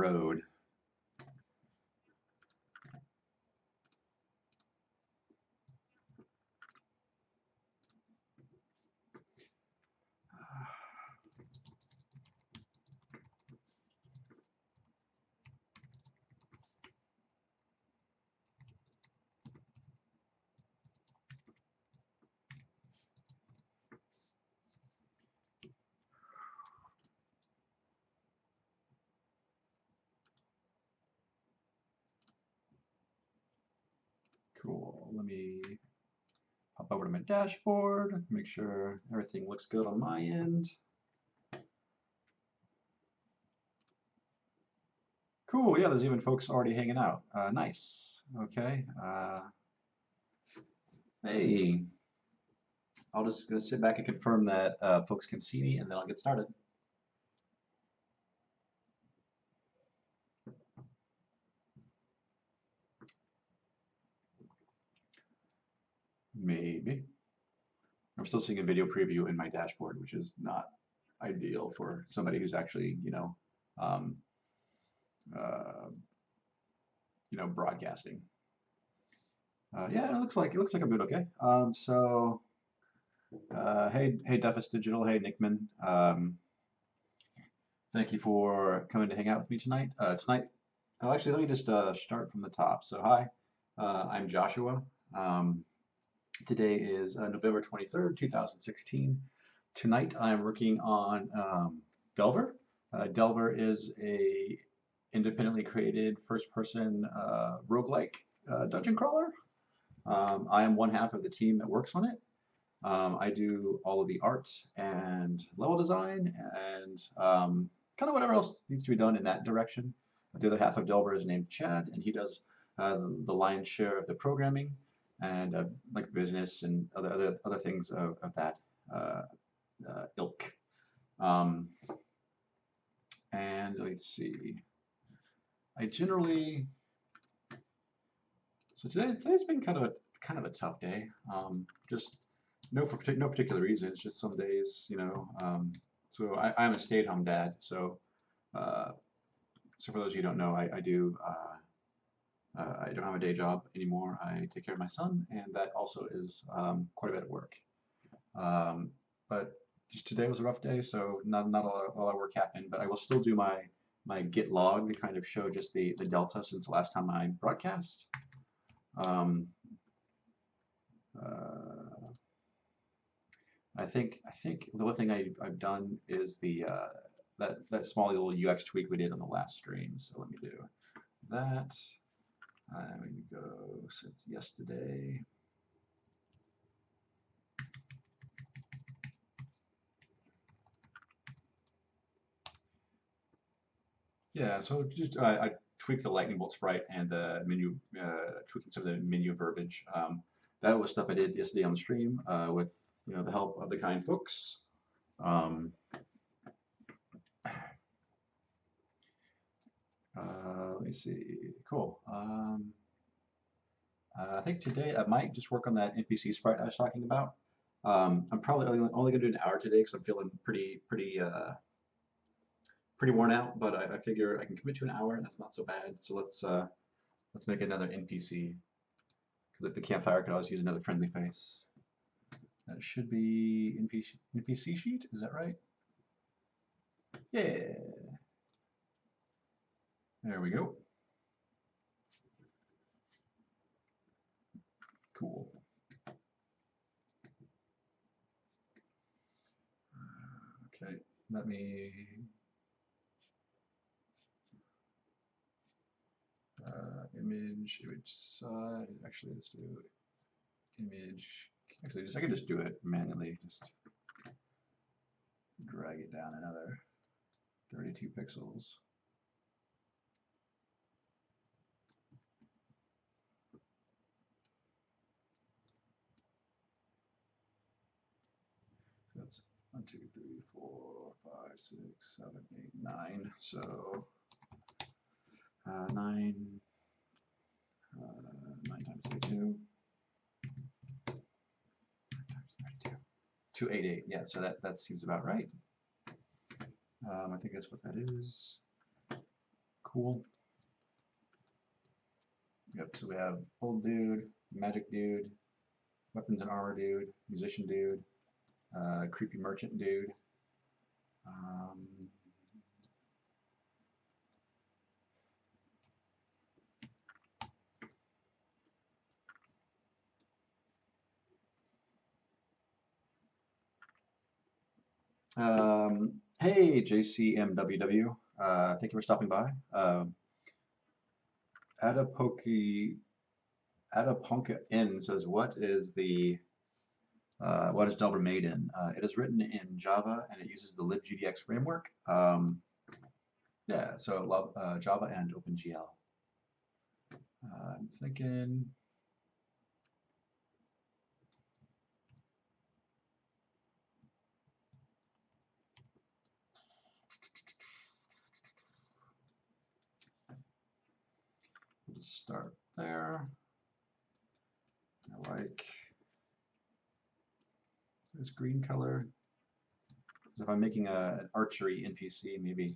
road. Cool. Let me hop over to my dashboard, make sure everything looks good on my end. Cool. Yeah, there's even folks already hanging out. Nice. Okay. Hey, I'll just gonna sit back and confirm that folks can see me, and then I'll get started. Maybe. I'm still seeing a video preview in my dashboard, which is not ideal for somebody who's actually, um, uh, broadcasting. Yeah, it looks like I'm doing okay. Hey, Duffus Digital, hey Nickman. Thank you for coming to hang out with me tonight. Oh, actually, let me just start from the top. So, hi, I'm Joshua. Um, Today is November 23rd, 2016. Tonight, I'm working on Delver. Delver is a independently created first-person roguelike dungeon crawler. I am one half of the team that works on it. I do all of the art and level design and kind of whatever else needs to be done in that direction. The other half of Delver is named Chad, and he does the lion's share of the programming and like business and other things of that uh, ilk. Um, and let's see. I generally today's been kind of a tough day. Just no no particular reason. It's just some days, so I'm a stay-at-home dad. Uh, so for those of you who don't know, I do. I don't have a day job anymore. I take care of my son, and that also is quite a bit of work. But just today was a rough day, so not a lot of work happened. But I will still do my git log to kind of show just the delta since the last time I broadcast. Um, uh, I think the one thing I've done is the that small little UX tweak we did on the last stream. So let me do that. I'm going to go since yesterday. Yeah, so just I tweaked the lightning bolt sprite and the menu, tweaking some of the menu verbiage. That was stuff I did yesterday on the stream with the help of the kind folks. Let me see. Cool. I think today I might just work on that NPC sprite I was talking about. I'm probably only going to do an hour today because I'm feeling pretty worn out. But I figure I can commit to an hour. That's not so bad. So let's make another NPC because the campfire could always use another friendly face. That should be NPC sheet. Is that right? Yeah. There we go. Cool. Okay, let me image side. Actually, let's do image. Actually, I can just do it manually. Just drag it down another 32 pixels. That's 1, 2, 3, 4, 5, 6, 7, 8, 9. So 9 times 32. 9 times 32. 288. Yeah, so that seems about right. I think that's what that is. cool. Yep, so we have old dude, magic dude, weapons and armor dude, musician dude, creepy merchant dude. Um, hey, JCMWW. Thank you for stopping by. Adapoki Adaponka N says, what is Delver made in? It is written in Java and it uses the libgdx framework. Yeah, so love Java and OpenGL. I'm thinking. We'll just start there. I like this green color. If I'm making an archery NPC, maybe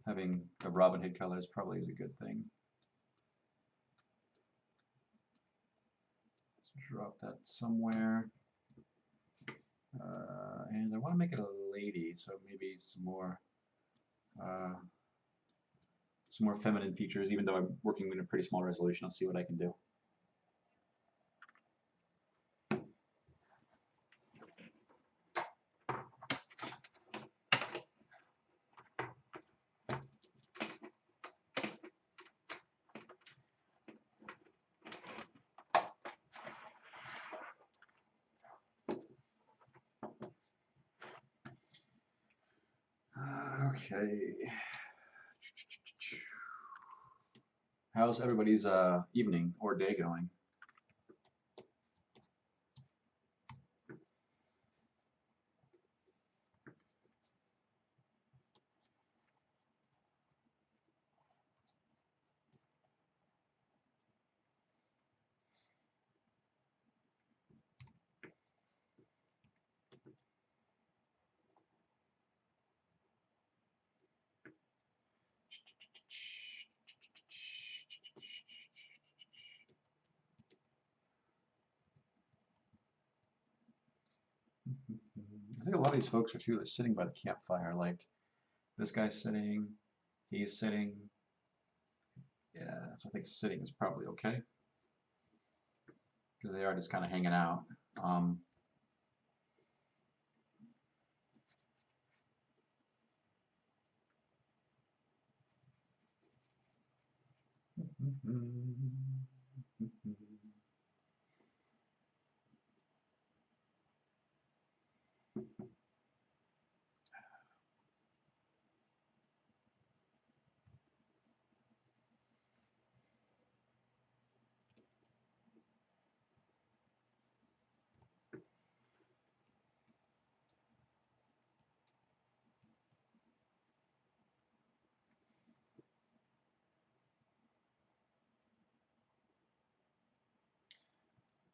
having the Robin Hood colors probably is a good thing. Let's drop that somewhere. And I want to make it a lady, so maybe some more feminine features, even though I'm working in a pretty small resolution. I'll see what I can do. Okay. How's everybody's evening or day going? I think a lot of these folks are too sitting by the campfire. Like this guy's sitting, he's sitting. Yeah, so I think sitting is probably okay because they are just kind of hanging out. Um,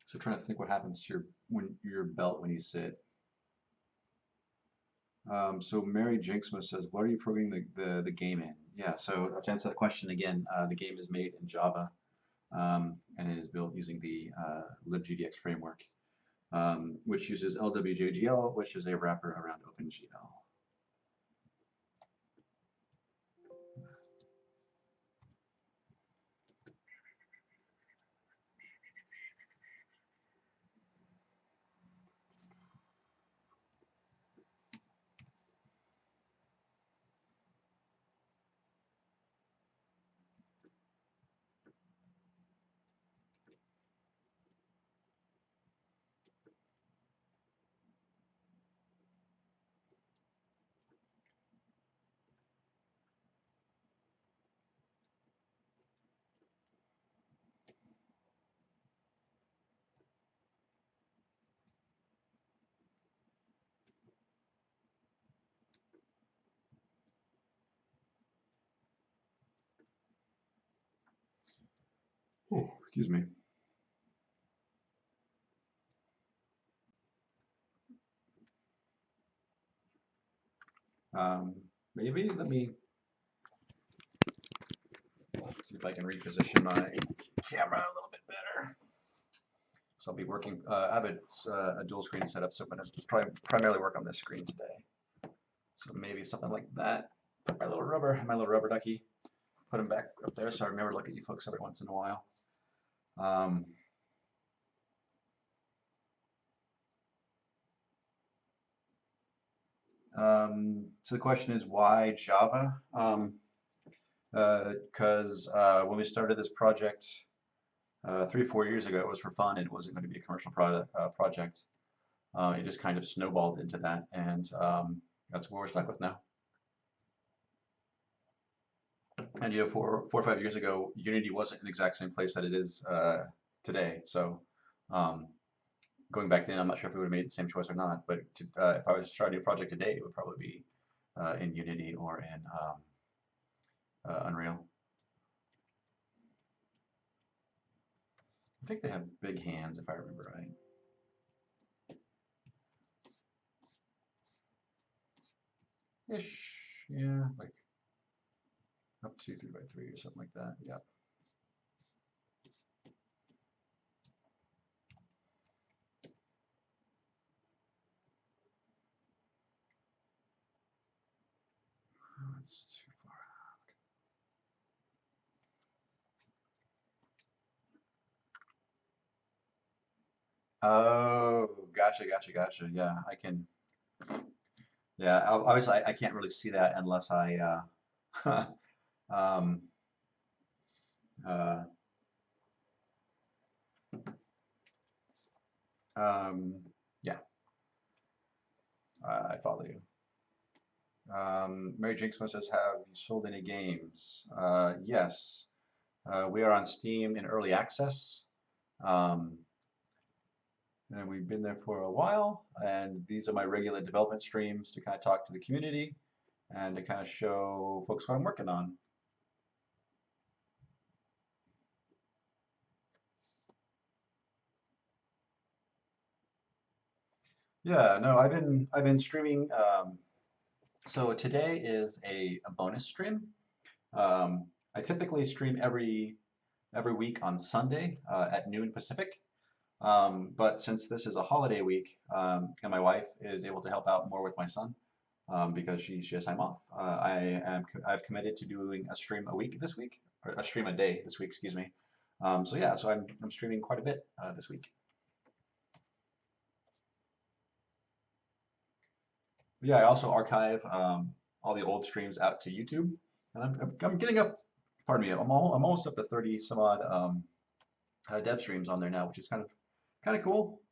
so trying to think what happens to your belt when you sit. So Mary Jinxma says, what are you programming the game in? Yeah, so to answer that question again, the game is made in Java, and it is built using the libgdx framework, which uses LWJGL, which is a wrapper around OpenGL. Oh, excuse me. Maybe let me See if I can reposition my camera a little bit better. So I'll be working, I have a dual screen setup, so I'm going to primarily work on this screen today. So maybe something like that. Put my little rubber ducky, put him back up there so I remember to look at you folks every once in a while. So the question is why Java? Because when we started this project 3 or 4 years ago, it was for fun and it wasn't going to be a commercial project. It just kind of snowballed into that, and that's what we're stuck with now. And 4 or 5 years ago, Unity wasn't in the exact same place that it is today. So um, going back then, I'm not sure if we would have made the same choice or not. But if I was starting a project today, it would probably be in Unity or in Unreal. I think they have big hands, if I remember right. Ish, yeah, like up to 3x3 or something like that. Yep. Oh, that's too far. Oh, gotcha. Yeah, I can. Yeah, obviously I can't really see that unless I um, uh, um, yeah, I follow you. Mary Jinxma says, have you sold any games? Yes, we are on Steam in early access, um, and we've been there for a while. And these are my regular development streams to kind of talk to the community and to kind of show folks what I'm working on. Yeah, no, I've been streaming. So today is a bonus stream. I typically stream every week on Sunday at noon Pacific. But since this is a holiday week, and my wife is able to help out more with my son because she has time off, I've committed to doing a stream a week this week, or a stream a day this week, excuse me. So yeah, so I'm streaming quite a bit this week. Yeah, I also archive all the old streams out to YouTube, and I'm getting up. Pardon me, I'm almost up to 30 some odd dev streams on there now, which is kind of cool.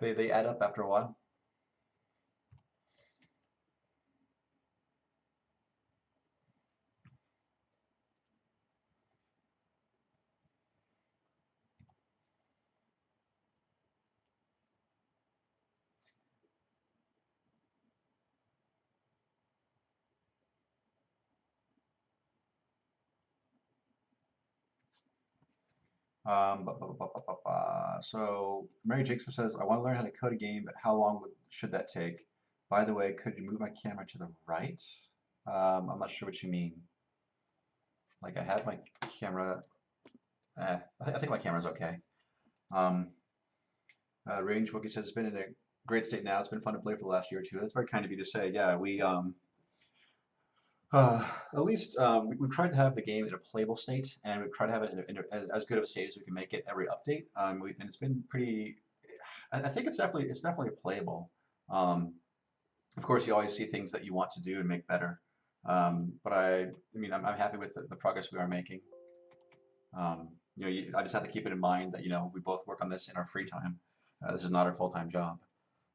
They add up after a while. So Mary Jakes says, I want to learn how to code a game, but how long should that take? By the way, could you move my camera to the right? I'm not sure what you mean. Like I have my camera. I think my camera's okay. Um, Range Wookie says it's been in a great state now. It's been fun to play for the last year or two. That's very kind of you to say. Yeah, at least we've tried to have the game in a playable state, and we've tried to have it as good of a state as we can make it every update. And it's been pretty. I think it's definitely playable. Um, of course, you always see things that you want to do and make better. But I mean, I'm happy with the progress we are making. I just have to keep it in mind that we both work on this in our free time. This is not our full-time job,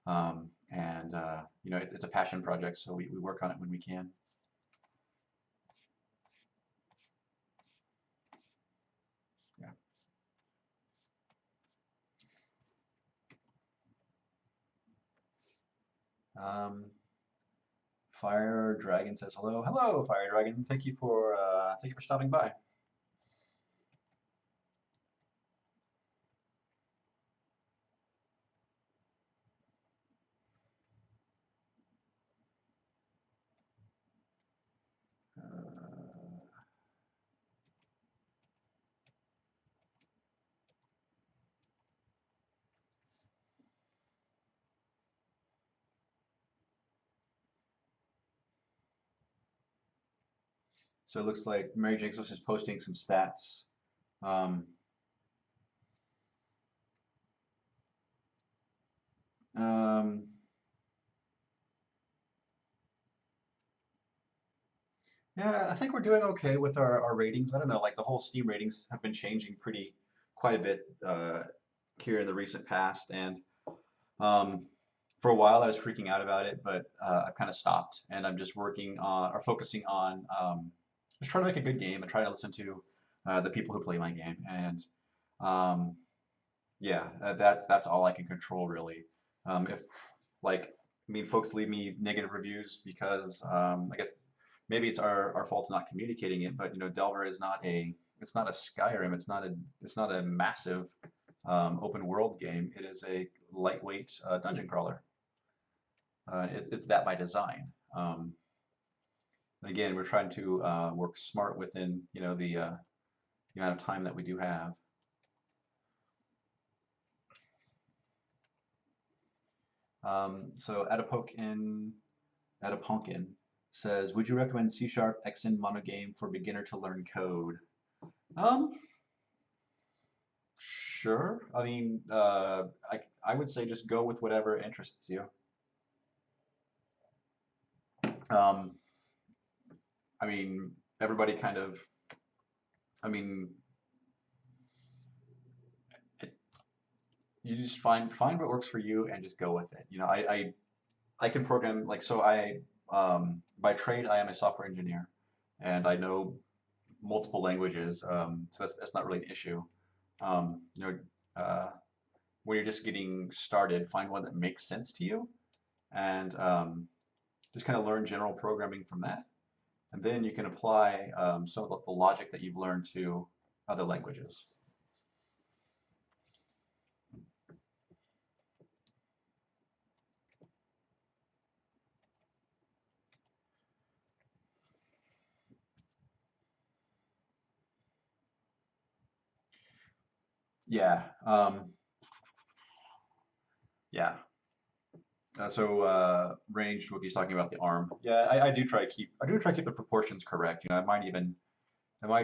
and it's a passion project, so we work on it when we can. Yeah. Um, Fire Dragon says hello. Hello, Fire Dragon. Thank you for stopping by. Uh, So it looks like Mary Jiggs was just posting some stats. Um, um, yeah, I think we're doing okay with our ratings. I don't know, like the whole Steam ratings have been changing quite a bit here in the recent past, and um, for a while I was freaking out about it, but I've kind of stopped, and I'm just working on or focusing on just trying to make a good game and trying to listen to the people who play my game, and um, yeah, that's all I can control really. If like, I mean, folks leave me negative reviews because I guess maybe it's our fault not communicating it, but you know, Delver is not a it's not a Skyrim, it's not a massive open world game. It is a lightweight dungeon crawler. It's that by design. Again, we're trying to work smart within you know the amount of time that we do have. So Adapumpkin says, would you recommend C Sharp Xen monogame for beginner to learn code? Um, sure. I mean, I would say just go with whatever interests you. Um, I mean, everybody kind of, I mean, it, you just find what works for you and just go with it. You know, I can program like so. I by trade I am a software engineer, and I know multiple languages. So that's not really an issue. You know, uh, when you're just getting started, find one that makes sense to you, and just kind of learn general programming from that. And then you can apply some of the logic that you've learned to other languages. Yeah, yeah. Ranged Wookiee's talking about the arm. Yeah, I do try to keep the proportions correct. You know, I might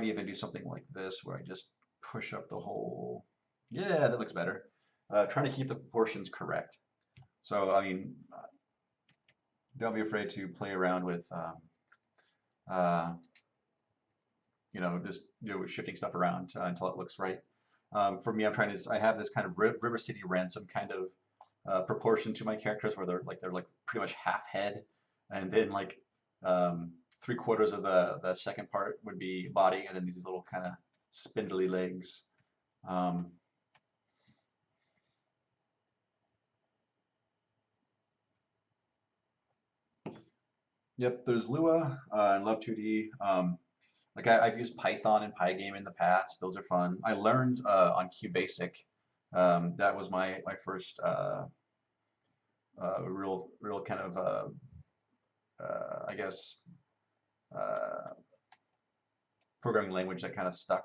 even do something like this where I just push up the whole. Yeah, that looks better. Trying to keep the proportions correct. So I mean, don't be afraid to play around with uh, you know, just you know, shifting stuff around until it looks right. For me, I have this kind of River City Ransom kind of proportion to my characters where they're like pretty much half head, and then like um, three quarters of the second part would be body, and then these little kind of spindly legs. Um, yep, there's Lua and Love 2D. Like I've used Python and Pygame in the past. Those are fun. I learned on QBasic. That was my first real kind of I guess uh, programming language that kind of stuck.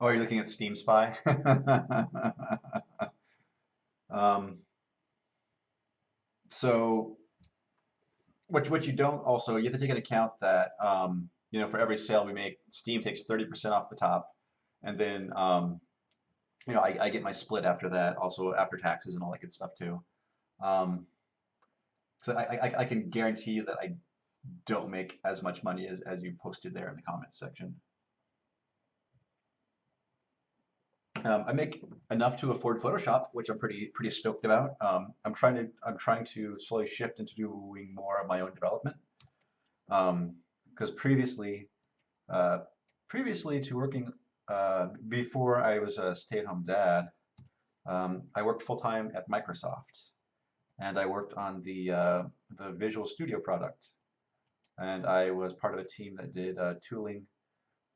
Oh, you're looking at Steam Spy? um, so what you don't also you have to take into account that you know for every sale we make, Steam takes 30% off the top, and then you know I get my split after that, also after taxes and all that good stuff too. Um, so I can guarantee you that don't make as much money as you posted there in the comments section. I make enough to afford Photoshop, which I'm pretty stoked about. I'm trying to slowly shift into doing more of my own development. Because uh, previously to working before I was a stay-at-home dad, I worked full-time at Microsoft, and I worked on the Visual Studio product, and I was part of a team that did tooling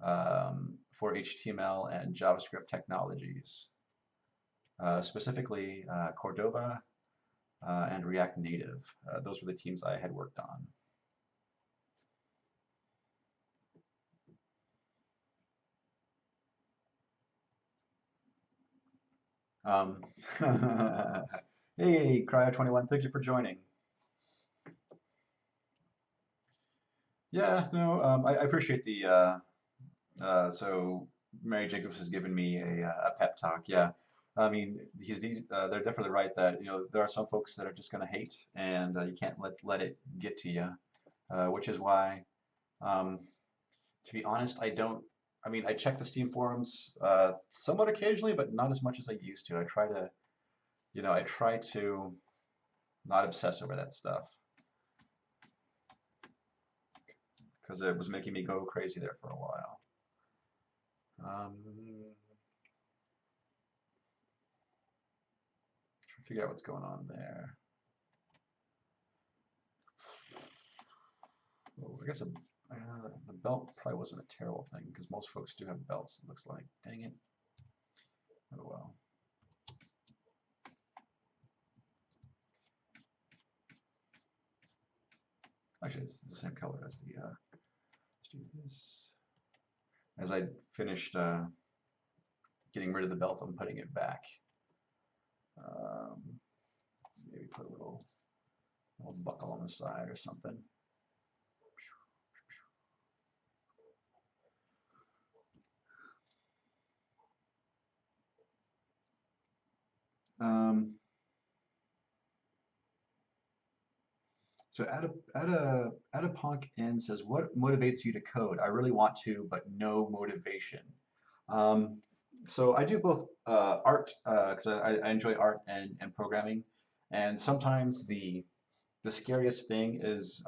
for HTML and JavaScript technologies, specifically Cordova and React Native. Those were the teams I had worked on. Um, hey, Cryo21, thank you for joining. Yeah, no, I appreciate so Mary Jacobs has given me a pep talk. Yeah, I mean, they're definitely right that there are some folks that are just going to hate, and you can't let it get to you, which is why, um, to be honest, I don't. I mean, I check the Steam forums somewhat occasionally, but not as much as I used to. I try to not obsess over that stuff because it was making me go crazy there for a while. Trying to figure out what's going on there. Oh, I guess the belt probably wasn't a terrible thing because most folks do have belts, it looks like. Dang it. Oh well. Actually, it's the same color as the. Let's do this. As I finished getting rid of the belt, I'm putting it back. Maybe put a little buckle on the side or something. Um, So Adapunk N says, "What motivates you to code? I really want to, but no motivation." Um, so I do both art because I enjoy art and programming, and sometimes the scariest thing is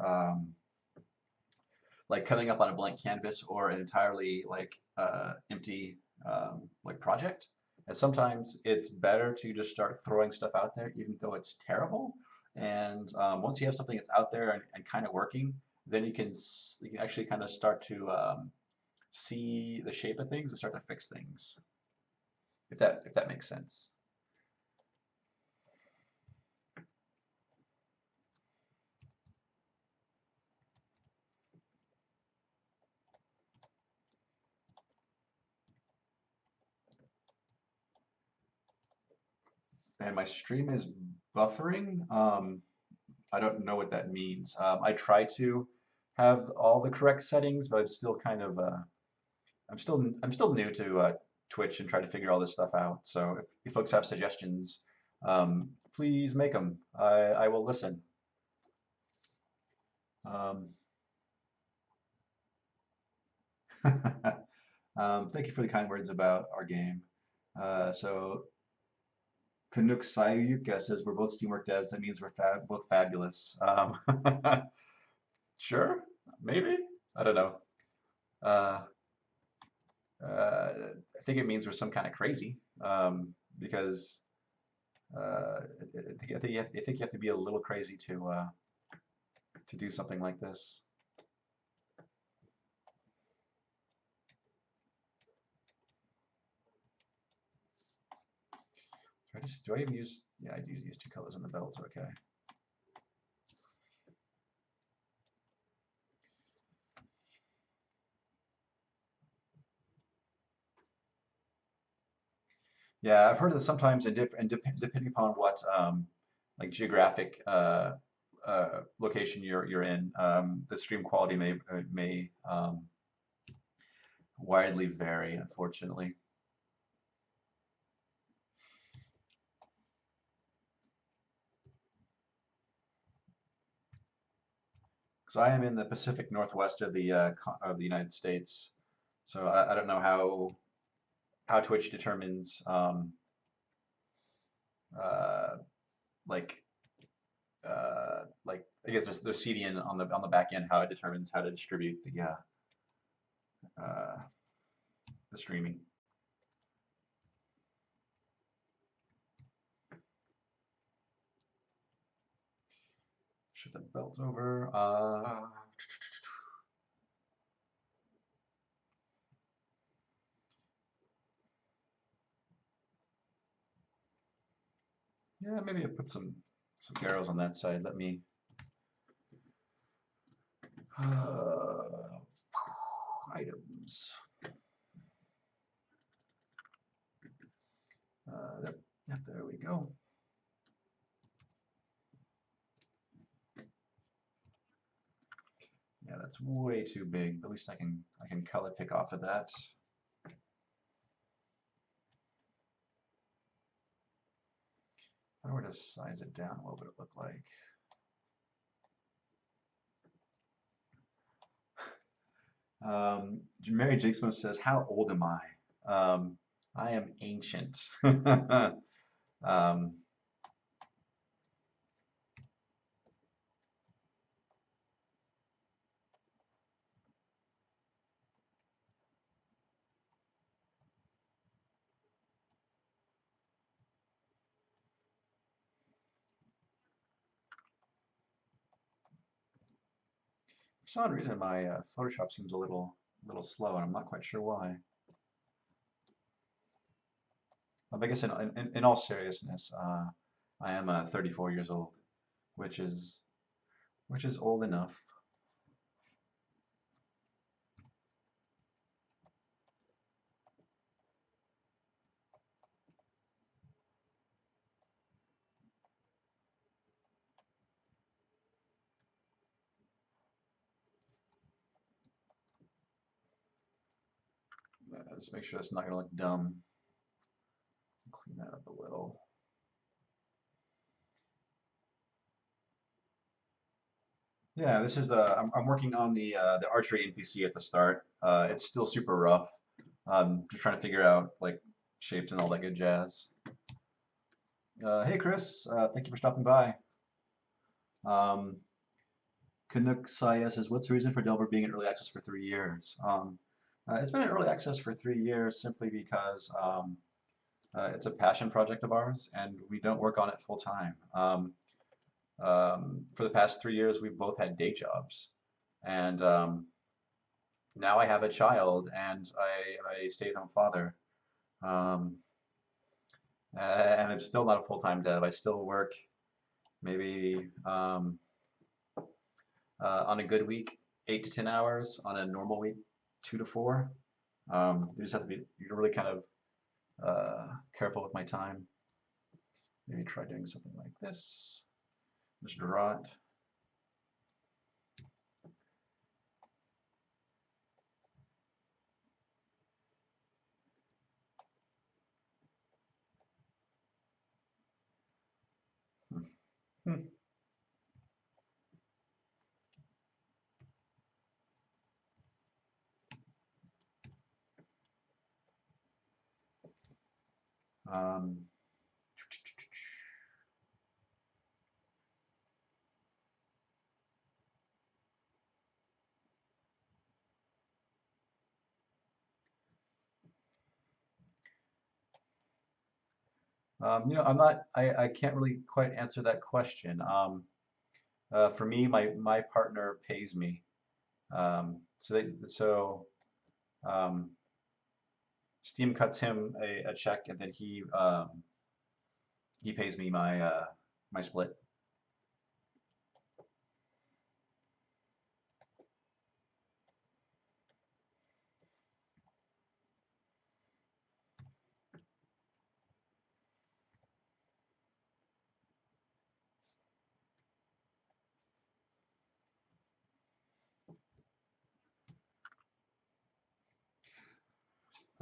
like coming up on a blank canvas or an entirely like empty like project. And sometimes it's better to just start throwing stuff out there, even though it's terrible. And once you have something that's out there and kind of working, then you can actually kind of start to see the shape of things and start to fix things. If that makes sense. And my stream is buffering. I don't know what that means. I try to have all the correct settings, but I'm still kind of I'm still new to Twitch and trying to figure all this stuff out. So if folks have suggestions, please make them. I will listen. Um, thank you for the kind words about our game. So Canuck Sayuka says we're both Steamwork devs. That means we're both fabulous. Sure, maybe. I don't know. Uh, I think it means we're some kind of crazy because I think you have to be a little crazy to do something like this. Do I even use? Yeah, I do use two colors on the belts. Okay. Yeah, I've heard that sometimes, depending upon what like geographic location you're in, the stream quality may widely vary, unfortunately. because I am in the Pacific Northwest of the United States, so I don't know how Twitch determines uh, like like I guess there's CDN on the back end how it determines how to distribute uh, the streaming. Shift the belt over. Yeah, maybe I put some arrows on that side. Let me items. Yep, yep, there we go. Yeah, that's way too big. At least I can color pick off of that. If I were to size it down, what would it look like? Mary Jigsmo says, "How old am I?" I am ancient. um, for some reason, my Photoshop seems a little slow, and I'm not quite sure why. I guess in all seriousness, I am 34 years old, which is old enough. Just make sure that's not going to look dumb. Clean that up a little. Yeah, this is I'm working on the archery NPC at the start. It's still super rough. Just trying to figure out like shapes and all that good jazz. Hey Chris, thank you for stopping by. Um, Canuck Saya says, "What's the reason for Delver being in early access for 3 years?" It's been in early access for 3 years simply because it's a passion project of ours, and we don't work on it full time. For the past 3 years, we've both had day jobs, and now I have a child, and I stay-at-home father, um, and I'm still not a full-time dev. I still work maybe on a good week 8 to 10 hours, on a normal week 2 to 4. You just have to be you're really kind of careful with my time. Maybe try doing something like this. Just draw it. Hmm. Um, I'm not. I can't really quite answer that question. For me, my partner pays me. So um, Steam cuts him a check, and then he pays me my split.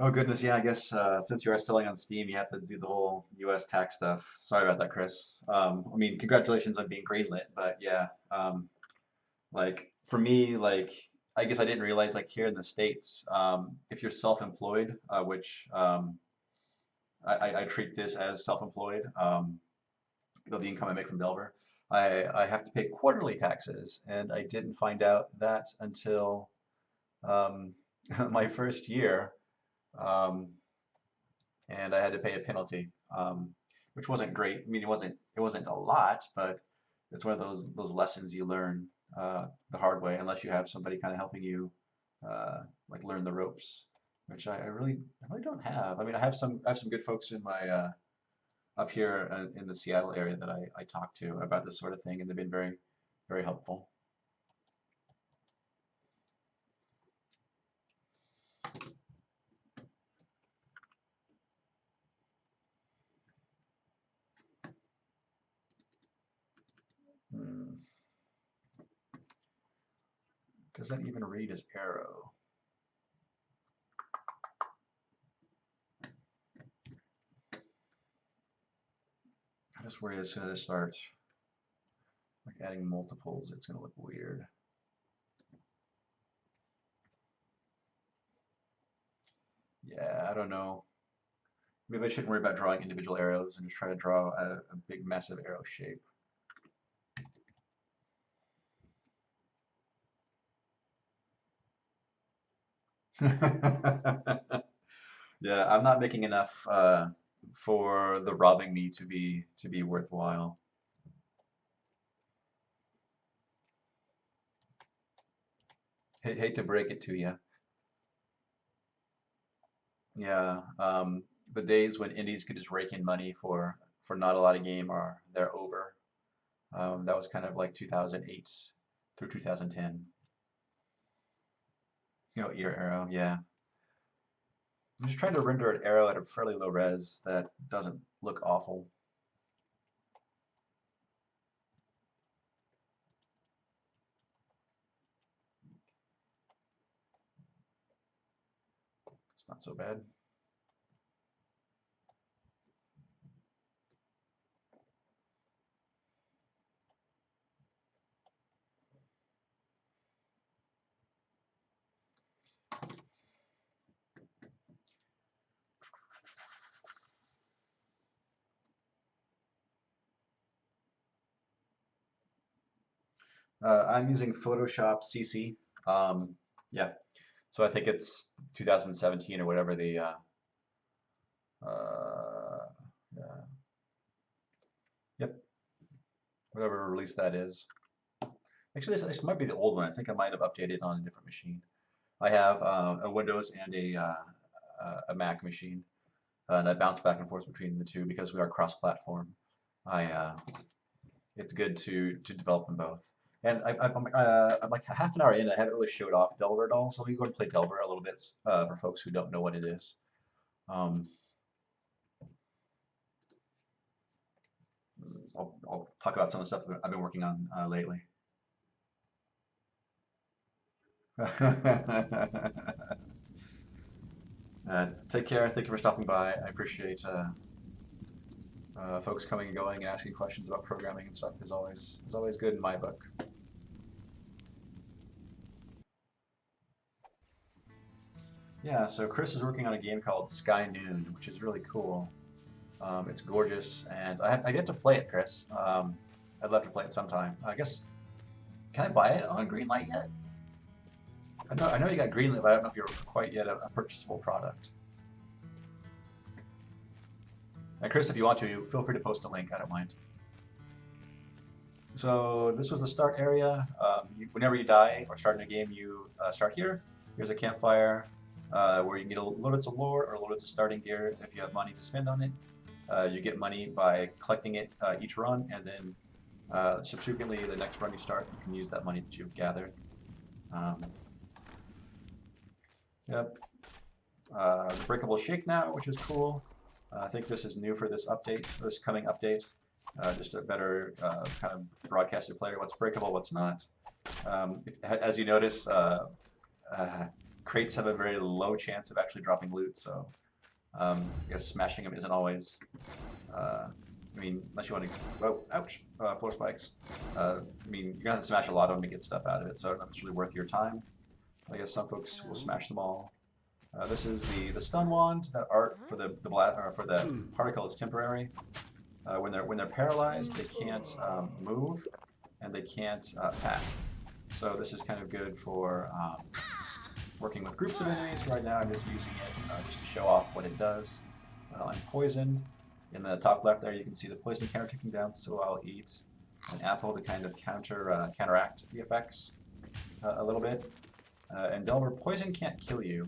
Oh goodness, yeah. I guess since you are selling on Steam, you have to do the whole U.S. tax stuff. Sorry about that, Chris. I mean, congratulations on being greenlit, but yeah, like for me, like, I guess I didn't realize, like, here in the States, if you're self-employed, which I treat this as self-employed, the income I make from Delver, I have to pay quarterly taxes, and I didn't find out that until um, my first year, um, and I had to pay a penalty, which wasn't great. I mean, it wasn't a lot, but it's one of those lessons you learn the hard way, unless you have somebody kind of helping you like learn the ropes, which I really don't have. I mean, I have some good folks in my up here in the Seattle area that I talk to about this sort of thing, and they've been very, very helpful. Hmm. Does that even read as arrow? I just worry as soon as I start like adding multiples, it's gonna look weird. Yeah, I don't know. Maybe I shouldn't worry about drawing individual arrows and just try to draw a big, massive arrow shape. Yeah, I'm not making enough for the robbing me to be worthwhile. Hate to break it to you. Yeah, the days when indies could just rake in money for not a lot of game they're over. That was kind of like 2008 through 2010. Ear arrow, yeah. I'm just trying to render an arrow at a fairly low res that doesn't look awful. It's not so bad. I'm using Photoshop CC. Yeah, so I think it's 2017 or whatever uh, yeah, yep, whatever release that is. Actually, this might be the old one. I think I might have updated on a different machine. I have a Windows and a Mac machine, and I bounce back and forth between the two because we are cross-platform. I It's good to develop them both. And I'm like half an hour in. I haven't really showed off Delver at all, so let me go and play Delver a little bit for folks who don't know what it is. Um, I'll talk about some of the stuff I've been working on lately. Take care. Thank you for stopping by. I appreciate folks coming and going and asking questions about programming and stuff. Is always good in my book. Yeah, so Chris is working on a game called Sky Noon, which is really cool. It's gorgeous, and I get to play it, Chris. I'd love to play it sometime. I guess, can I buy it on Greenlight yet? I know you got Greenlight, but I don't know if you're quite yet a purchasable product. And Chris, if you want to, feel free to post a link. I don't mind. So this was the start area. Whenever you die or start in a game, you start here. Here's a campfire where you can get a little bits of lore or a little bits of starting gear if you have money to spend on it. You get money by collecting it each run, and then subsequently the next run you start, you can use that money that you've gathered. Um, yep. Breakable shake now, which is cool. I think this is new for this update, this coming update. Just a better kind of broadcasted player, what's breakable, what's not. As you notice, crates have a very low chance of actually dropping loot, so I guess smashing them isn't always I mean, unless you want to, oh, ouch, floor spikes. I mean, you're gonna have to smash a lot of them to get stuff out of it, so I don't know if it's really worth your time. I guess some folks will smash them all. This is the stun wand. That art for the or for the particle is temporary. When they're paralyzed, they can't move and they can't attack. So this is kind of good for working with groups of enemies. Right now, I'm just using it just to show off what it does. I'm poisoned. In the top left there, you can see the poison counter ticking down, so I'll eat an apple to kind of counteract the effects a little bit. And Delver, poison can't kill you.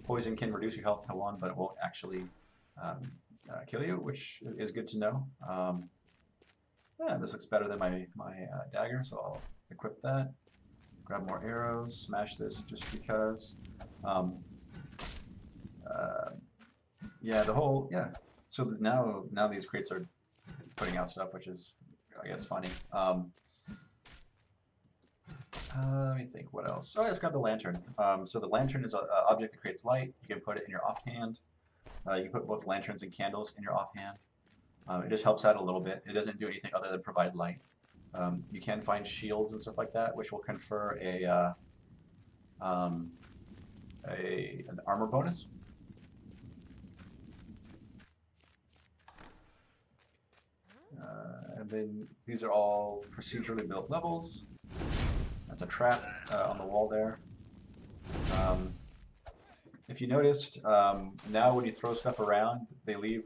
Poison can reduce your health to 1, but it won't actually kill you, which is good to know. Yeah, this looks better than my dagger, so I'll equip that. Grab more arrows, smash this just because. Yeah, so now these crates are putting out stuff, which is, I guess, funny. Let me think, what else? Oh, let's grab the lantern. So the lantern is an object that creates light. You can put it in your offhand. You can put both lanterns and candles in your offhand. It just helps out a little bit. It doesn't do anything other than provide light. You can find shields and stuff like that, which will confer an armor bonus. And then these are all procedurally built levels. That's a trap on the wall there. If you noticed, now when you throw stuff around, they leave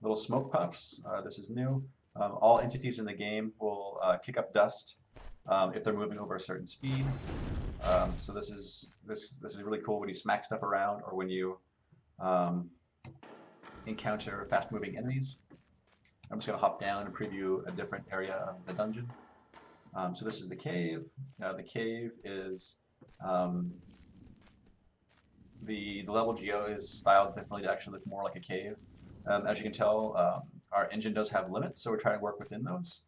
little smoke puffs. This is new. All entities in the game will kick up dust if they're moving over a certain speed. So this is really cool when you smack stuff around or when you encounter fast-moving enemies. I'm just going to hop down and preview a different area of the dungeon. So this is the cave. The cave is the level geo is styled differently to actually look more like a cave. As you can tell, our engine does have limits, so we're trying to work within those.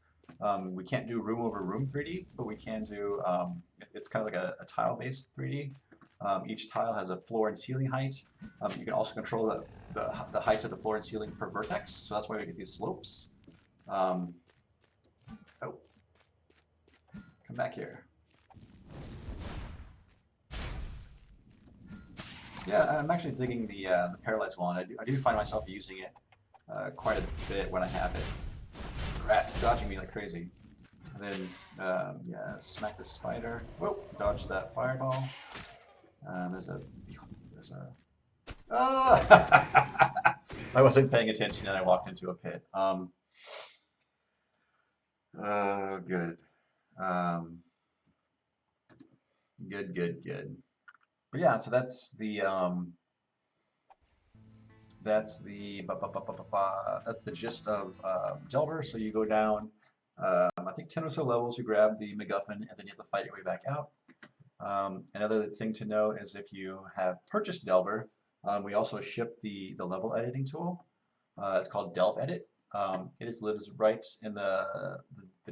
We can't do room over room 3D, but we can do, it's kind of like a tile-based 3D. Each tile has a floor and ceiling height. You can also control the height of the floor and ceiling per vertex, so that's why we get these slopes. Oh, come back here. Yeah, I'm actually digging the paralyzed wand. I do find myself using it quite a bit when I have it. Rat dodging me like crazy. And then, yeah, smack the spider. Whoa, dodge that fireball. There's a. Ah! I wasn't paying attention and I walked into a pit. Good. Good. But yeah, so that's the gist of Delver. So you go down, I think 10 or so levels. You grab the MacGuffin, and then you have to fight your way back out. Another thing to know is if you have purchased Delver, we also ship the level editing tool. It's called Delve Edit. It lives right in the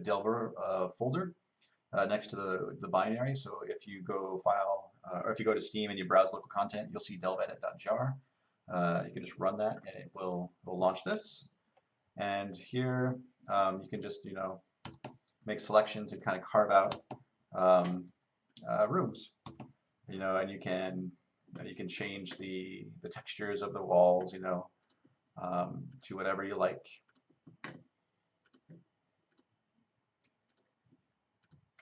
Delver folder next to the binary. So if you go file, or if you go to Steam and you browse local content, you'll see delvedit.jar. You can just run that and it will launch this. And here you can just make selections and kind of carve out rooms. And you can change the textures of the walls, to whatever you like.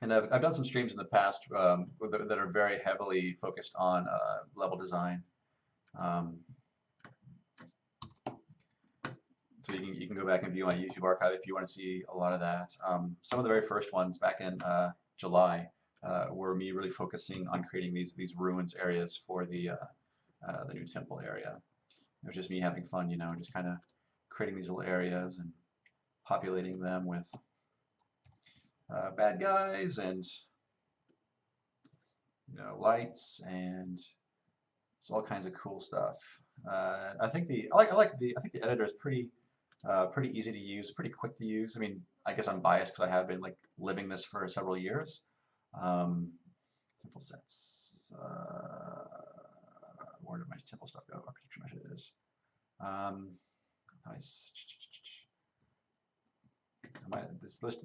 And I've done some streams in the past that are very heavily focused on level design. So you can go back and view my YouTube archive if you want to see a lot of that. Some of the very first ones back in July were me really focusing on creating these ruins areas for the new temple area. It was just me having fun, just kind of creating these little areas and populating them with bad guys and lights and it's all kinds of cool stuff. I think the editor is pretty easy to use, pretty quick to use. I mean, I guess I'm biased because I have been living this for several years. Temple sets. Where did my temple stuff go? Architecture measures. Nice.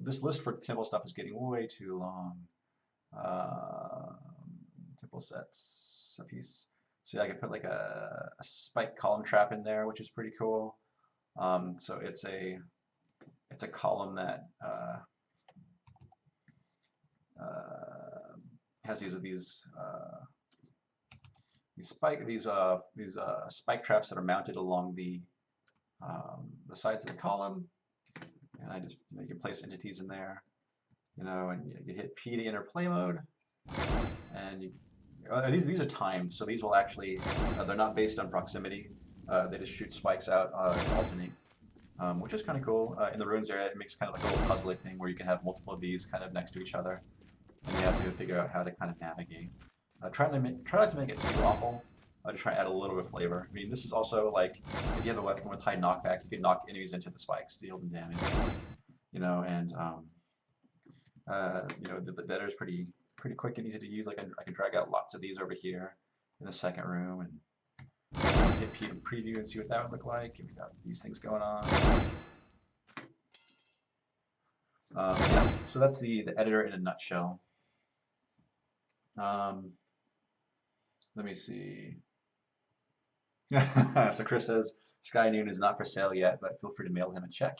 This list for temple stuff is getting way too long. Temple sets a piece. So yeah, I could put like a spike column trap in there, which is pretty cool. So it's a column that has these spike traps that are mounted along the sides of the column, and I just you can place entities in there, and you hit P to enter play mode, and these are timed, so these will actually they're not based on proximity. They just shoot spikes out and alternate, which is kind of cool. In the ruins area, it makes kind of like a little puzzling thing where you can have multiple of these kind of next to each other, and you have to figure out how to kind of navigate. Try not to make it too awful. Just try to add a little bit of flavor. I mean, this is also like if you have a weapon with high knockback, you can knock enemies into the spikes, deal them damage. And the better is pretty quick and easy to use. Like I can drag out lots of these over here in the second room and hit P and preview and see what that would look like. And we got these things going on. Yeah, so that's the editor in a nutshell. Let me see. So Chris says Sky Noon is not for sale yet, but feel free to mail him a check.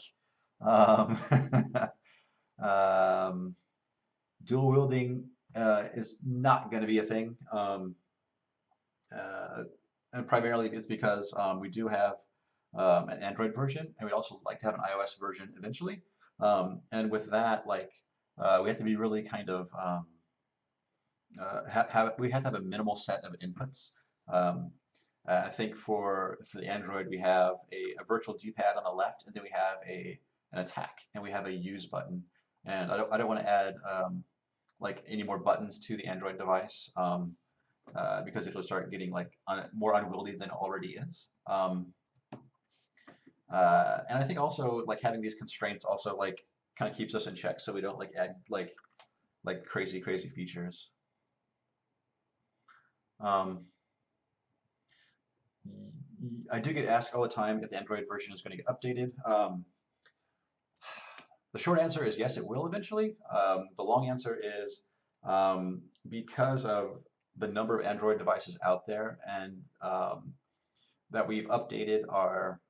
Dual wielding is not going to be a thing, and primarily it's because we do have an Android version, and we'd also like to have an iOS version eventually. And with that, like we have to be really kind of we have to have a minimal set of inputs. I think for the Android, we have a virtual D-pad on the left, and then we have an attack, and we have a use button. And I don't want to add like any more buttons to the Android device because it'll start getting like more unwieldy than it already is. And I think also like having these constraints also like kind of keeps us in check, so we don't like add like crazy features. I do get asked all the time if the Android version is going to get updated. The short answer is yes, it will eventually. The long answer is because of the number of Android devices out there, and that we've updated our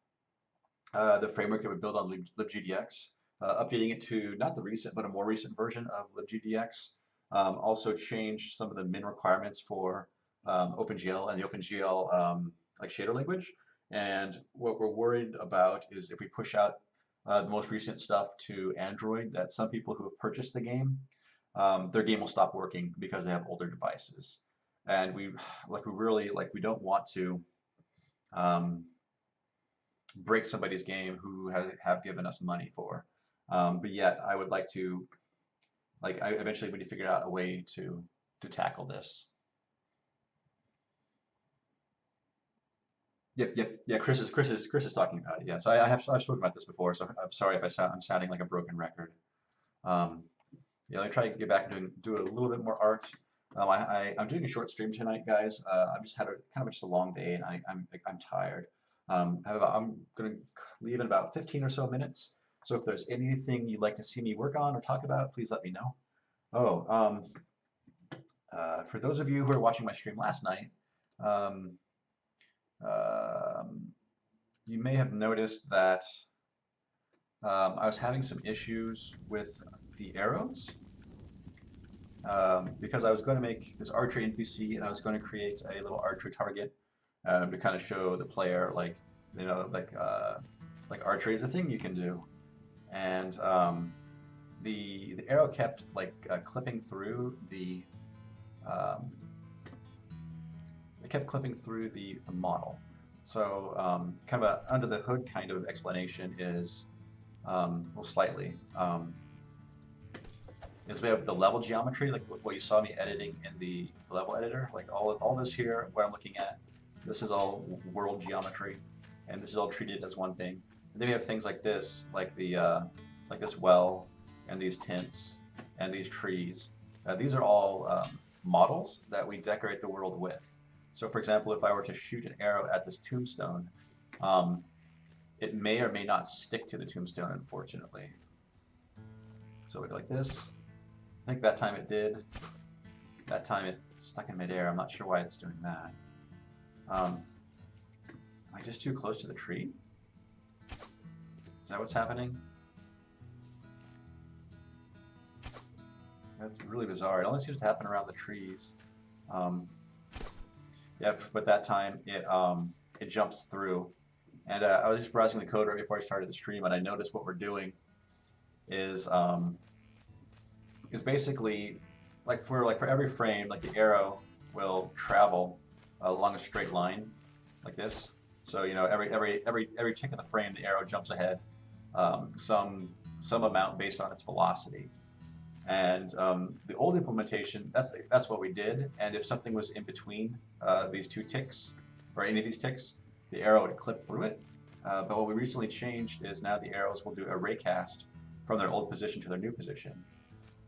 the framework that we build on libgdx, updating it to not the recent but a more recent version of libgdx. Also changed some of the min requirements for OpenGL and the OpenGL like shader language. And what we're worried about is if we push out the most recent stuff to Android, that some people who have purchased the game, their game will stop working because they have older devices. And we don't want to break somebody's game who have given us money for. But yet I would like to, I eventually need to figure out a way to tackle this. Yeah. Chris is talking about it. Yeah, so I've spoken about this before. So I'm sorry if I'm sounding like a broken record. Yeah, let me try to get back and do a little bit more art. I'm doing a short stream tonight, guys. I've just had just a long day, and I'm tired. I'm going to leave in about 15 or so minutes. So if there's anything you'd like to see me work on or talk about, please let me know. Oh, for those of you who are watching my stream last night, you may have noticed that I was having some issues with the arrows because I was going to make this archery NPC, and I was going to create a little archery target to kind of show the player like archery is a thing you can do, and the arrow kept clipping through the model. So kind of a under the hood kind of explanation is, well, slightly, is we have the level geometry, like what you saw me editing in the level editor, like all this here, what I'm looking at, this is all world geometry, and this is all treated as one thing. And then we have things like this, like this well, and these tints, and these trees. These are all models that we decorate the world with. So for example, if I were to shoot an arrow at this tombstone, it may or may not stick to the tombstone, unfortunately. So we go like this. I think that time it did. That time it stuck in midair. I'm not sure why it's doing that. Am I just too close to the tree? Is that what's happening? That's really bizarre. It only seems to happen around the trees. Um, yeah, but that time it jumps through. And I was just browsing the code right before I started the stream, and I noticed what we're doing is is basically like for every frame, like the arrow will travel along a straight line like this. So you know every tick of the frame, the arrow jumps ahead some amount based on its velocity. And the old implementation, that's what we did. And if something was in between these two ticks, or any of these ticks, the arrow would clip through it. But what we recently changed is now the arrows will do a raycast from their old position to their new position.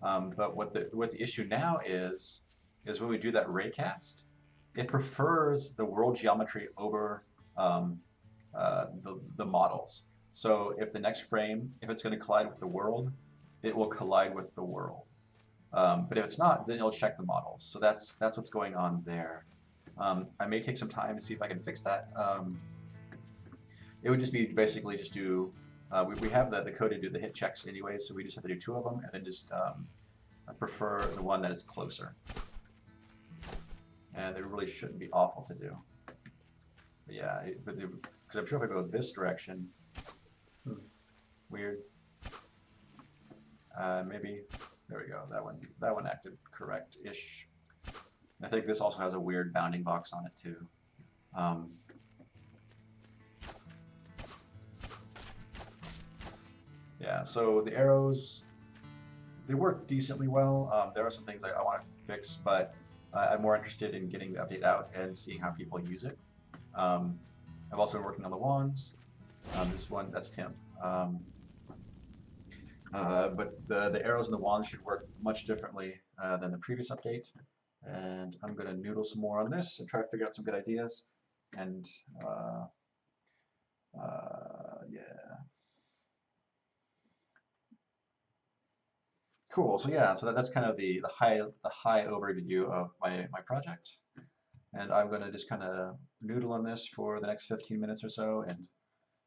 But what the issue now is when we do that raycast, it prefers the world geometry over the models. So if the next frame, if it's going to collide with the world, it will collide with the world. But if it's not, then it'll check the models. So that's what's going on there. I may take some time to see if I can fix that. It would just be basically just do, we have the code to do the hit checks anyway, so we just have to do two of them and then just I prefer the one that is closer. And it really shouldn't be awful to do. But yeah, because I'm sure if I go this direction, weird. Maybe, there we go, that one acted correct-ish. I think this also has a weird bounding box on it too. Yeah, so the arrows, they work decently well. There are some things I want to fix, but I'm more interested in getting the update out and seeing how people use it. I've also been working on the wands. This one, that's Tim. But the arrows and the wands should work much differently than the previous update. And I'm going to noodle some more on this and try to figure out some good ideas. And yeah. Cool. So yeah, so that's kind of the high overview of my project. And I'm going to just kind of noodle on this for the next 15 minutes or so. And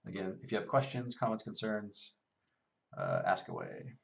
again, if you have questions, comments, concerns, ask away.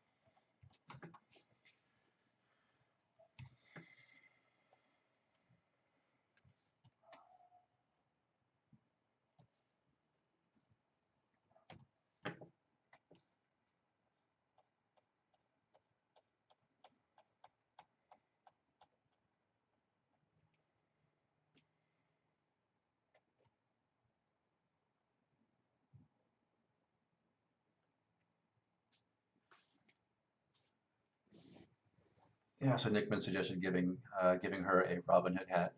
Yeah, so Nickman suggested giving her a Robin Hood hat,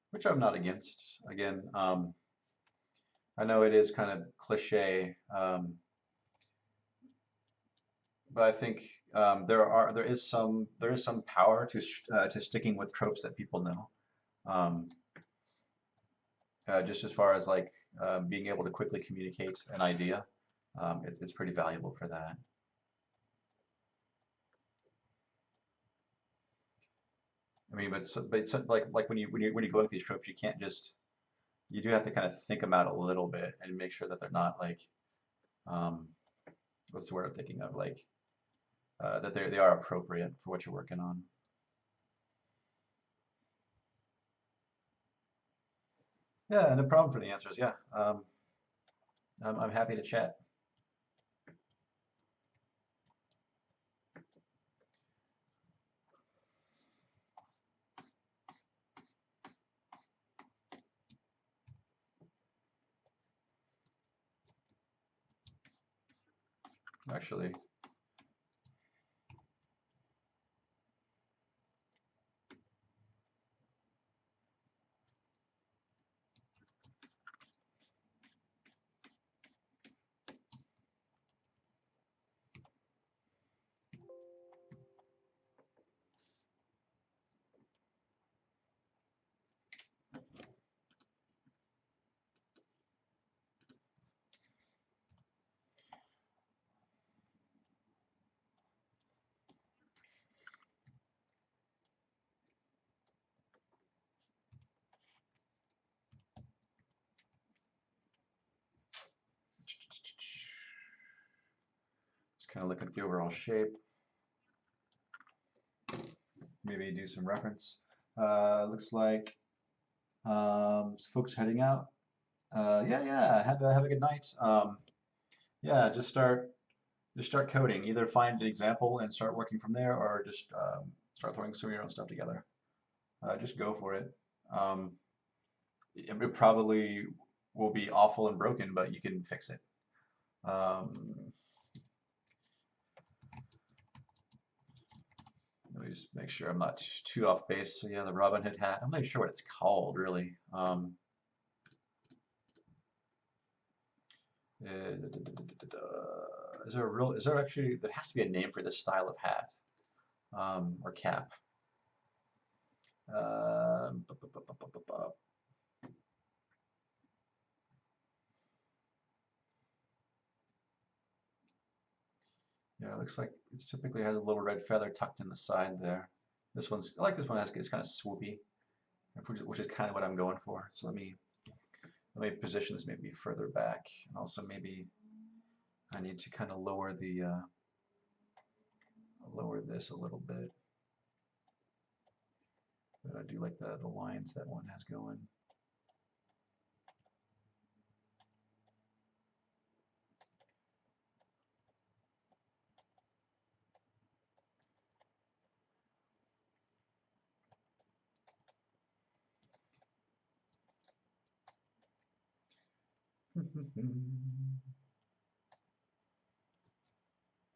which I'm not against. Again, I know it is kind of cliche, but I think there is some power to sticking with tropes that people know. Just as far as like being able to quickly communicate an idea, it's pretty valuable for that. I mean, but like when you go into these tropes, you can't just you do have to kind of think them out a little bit and make sure that they're not like um, what's the word I'm thinking of, like that they are appropriate for what you're working on. Yeah, no problem for the answers. Yeah, I'm happy to chat. Actually, kind of looking at the overall shape. Maybe do some reference. Looks like some folks heading out. Yeah. Have a good night. Yeah, just start coding. Either find an example and start working from there, or just start throwing some of your own stuff together. Just go for it. Um, it probably will be awful and broken, but you can fix it. Um, Let me just make sure I'm not too off base. So yeah, the Robin Hood hat. I'm not even sure what it's called really. Is there a real? Is there actually? There has to be a name for this style of hat or cap. Um, bu- bu- bu- bu- bu- bu- bu- Yeah, it looks like it typically has a little red feather tucked in the side there. This one's, I like this one, it's kind of swoopy, which is kind of what I'm going for. So let me position this maybe further back, and also maybe I need to kind of lower this a little bit. But I do like the lines that one has going.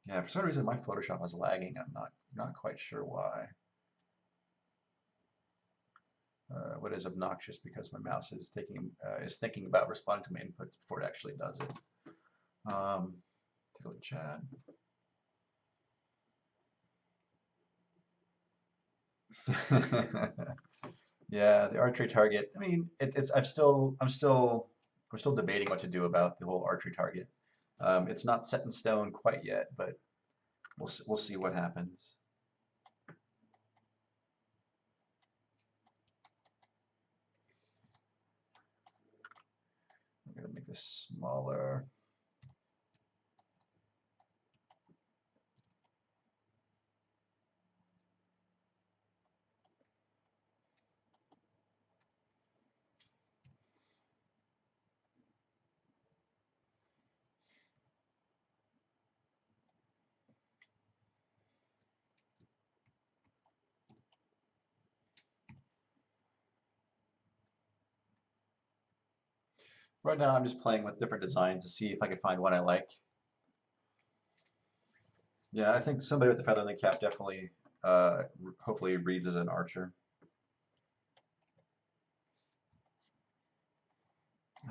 Yeah, for some reason my Photoshop is lagging. I'm not quite sure why. What is obnoxious because my mouse is thinking about responding to my inputs before it actually does it. Take a look at chat. Yeah, the archery target. I mean, it's we're still debating what to do about the whole archery target. It's not set in stone quite yet, but we'll see what happens. I'm gonna make this smaller. Right now, I'm just playing with different designs to see if I can find one I like. Yeah, I think somebody with a feather in the cap definitely, hopefully reads as an archer.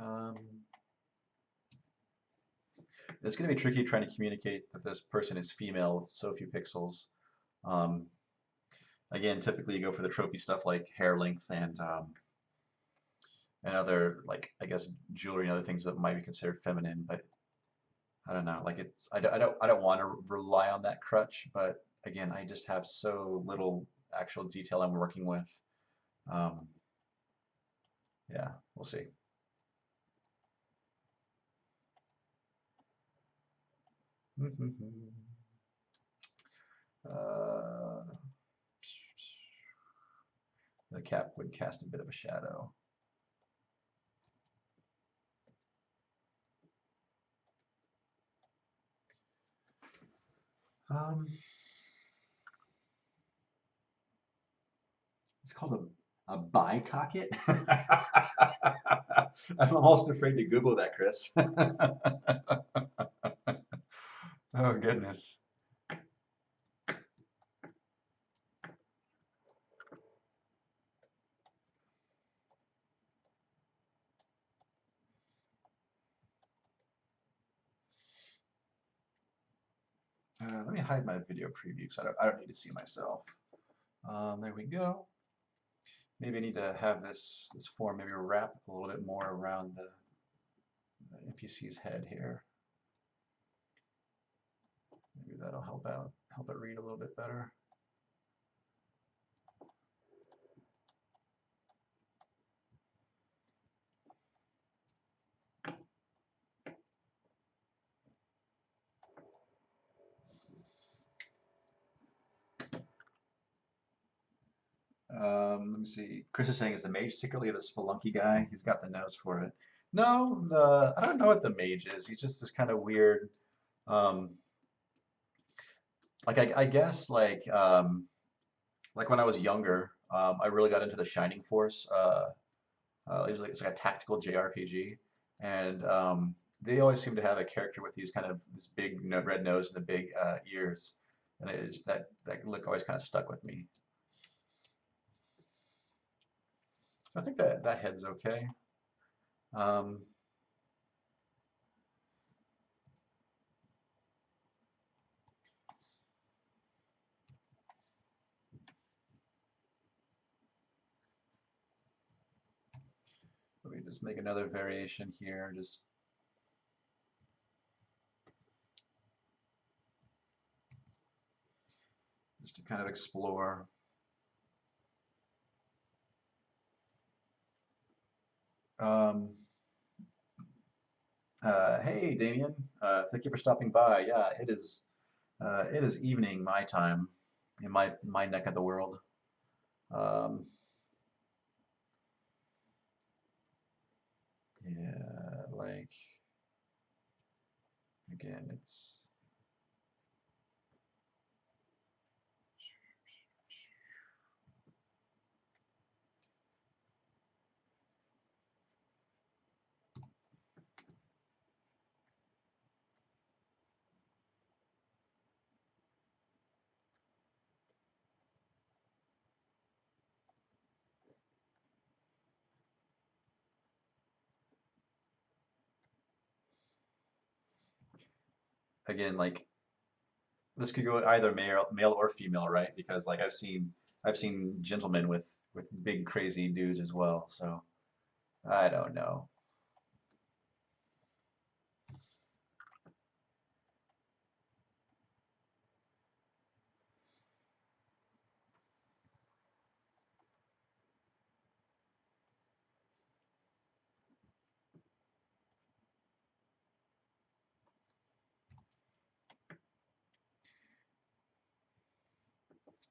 Um, it's going to be tricky trying to communicate that this person is female with so few pixels. Um, Again, typically you go for the tropey stuff like hair length and other, like, I guess jewelry and other things that might be considered feminine, but I don't know. Like I don't want to rely on that crutch, but again, I just have so little actual detail I'm working with. Um, yeah, we'll see. Uh, the cap would cast a bit of a shadow. Um, it's called a bicocket. I'm almost afraid to Google that, Chris. Oh goodness. Let me hide my video preview because I don't need to see myself. There we go. Maybe I need to have this form maybe wrap a little bit more around the NPC's head here. Maybe that'll help it read a little bit better. Let me see. Chris is saying, is the mage secretly the spelunky guy? He's got the nose for it. No, the I don't know what the mage is. He's just this kind of weird. Um, I guess like when I was younger, I really got into the Shining Force. It was like it's like a tactical JRPG, and they always seem to have a character with these kind of this big red nose and the big ears, and that look always kind of stuck with me. So I think that head's okay. Um, Let me just make another variation here, just to kind of explore. Um, hey, Damien. Thank you for stopping by. Yeah, it is evening my time in my neck of the world. Um, yeah, like again, it's again like this could go either male or female, right? Because like I've seen gentlemen with big crazy dudes as well. So I don't know.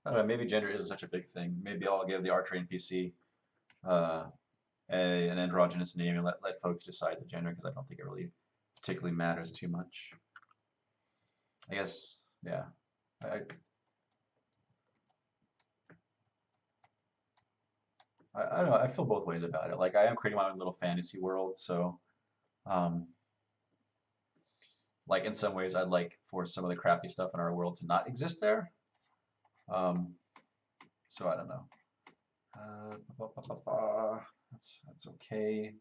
I don't know. Maybe gender isn't such a big thing. Maybe I'll give the archery NPC uh, an androgynous name and let folks decide the gender because I don't think it really particularly matters too much. I guess, yeah. I don't know. I feel both ways about it. Like I am creating my own little fantasy world, so um, like in some ways, I'd like for some of the crappy stuff in our world to not exist there. Um, so I don't know. Ba, ba, ba, ba. That's okay.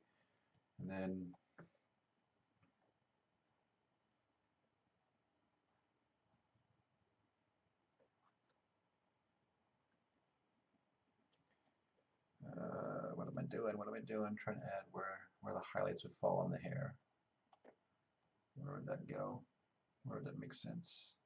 And then what am I doing? What am I doing? Trying to add where the highlights would fall on the hair. Where would that go? Where would that make sense?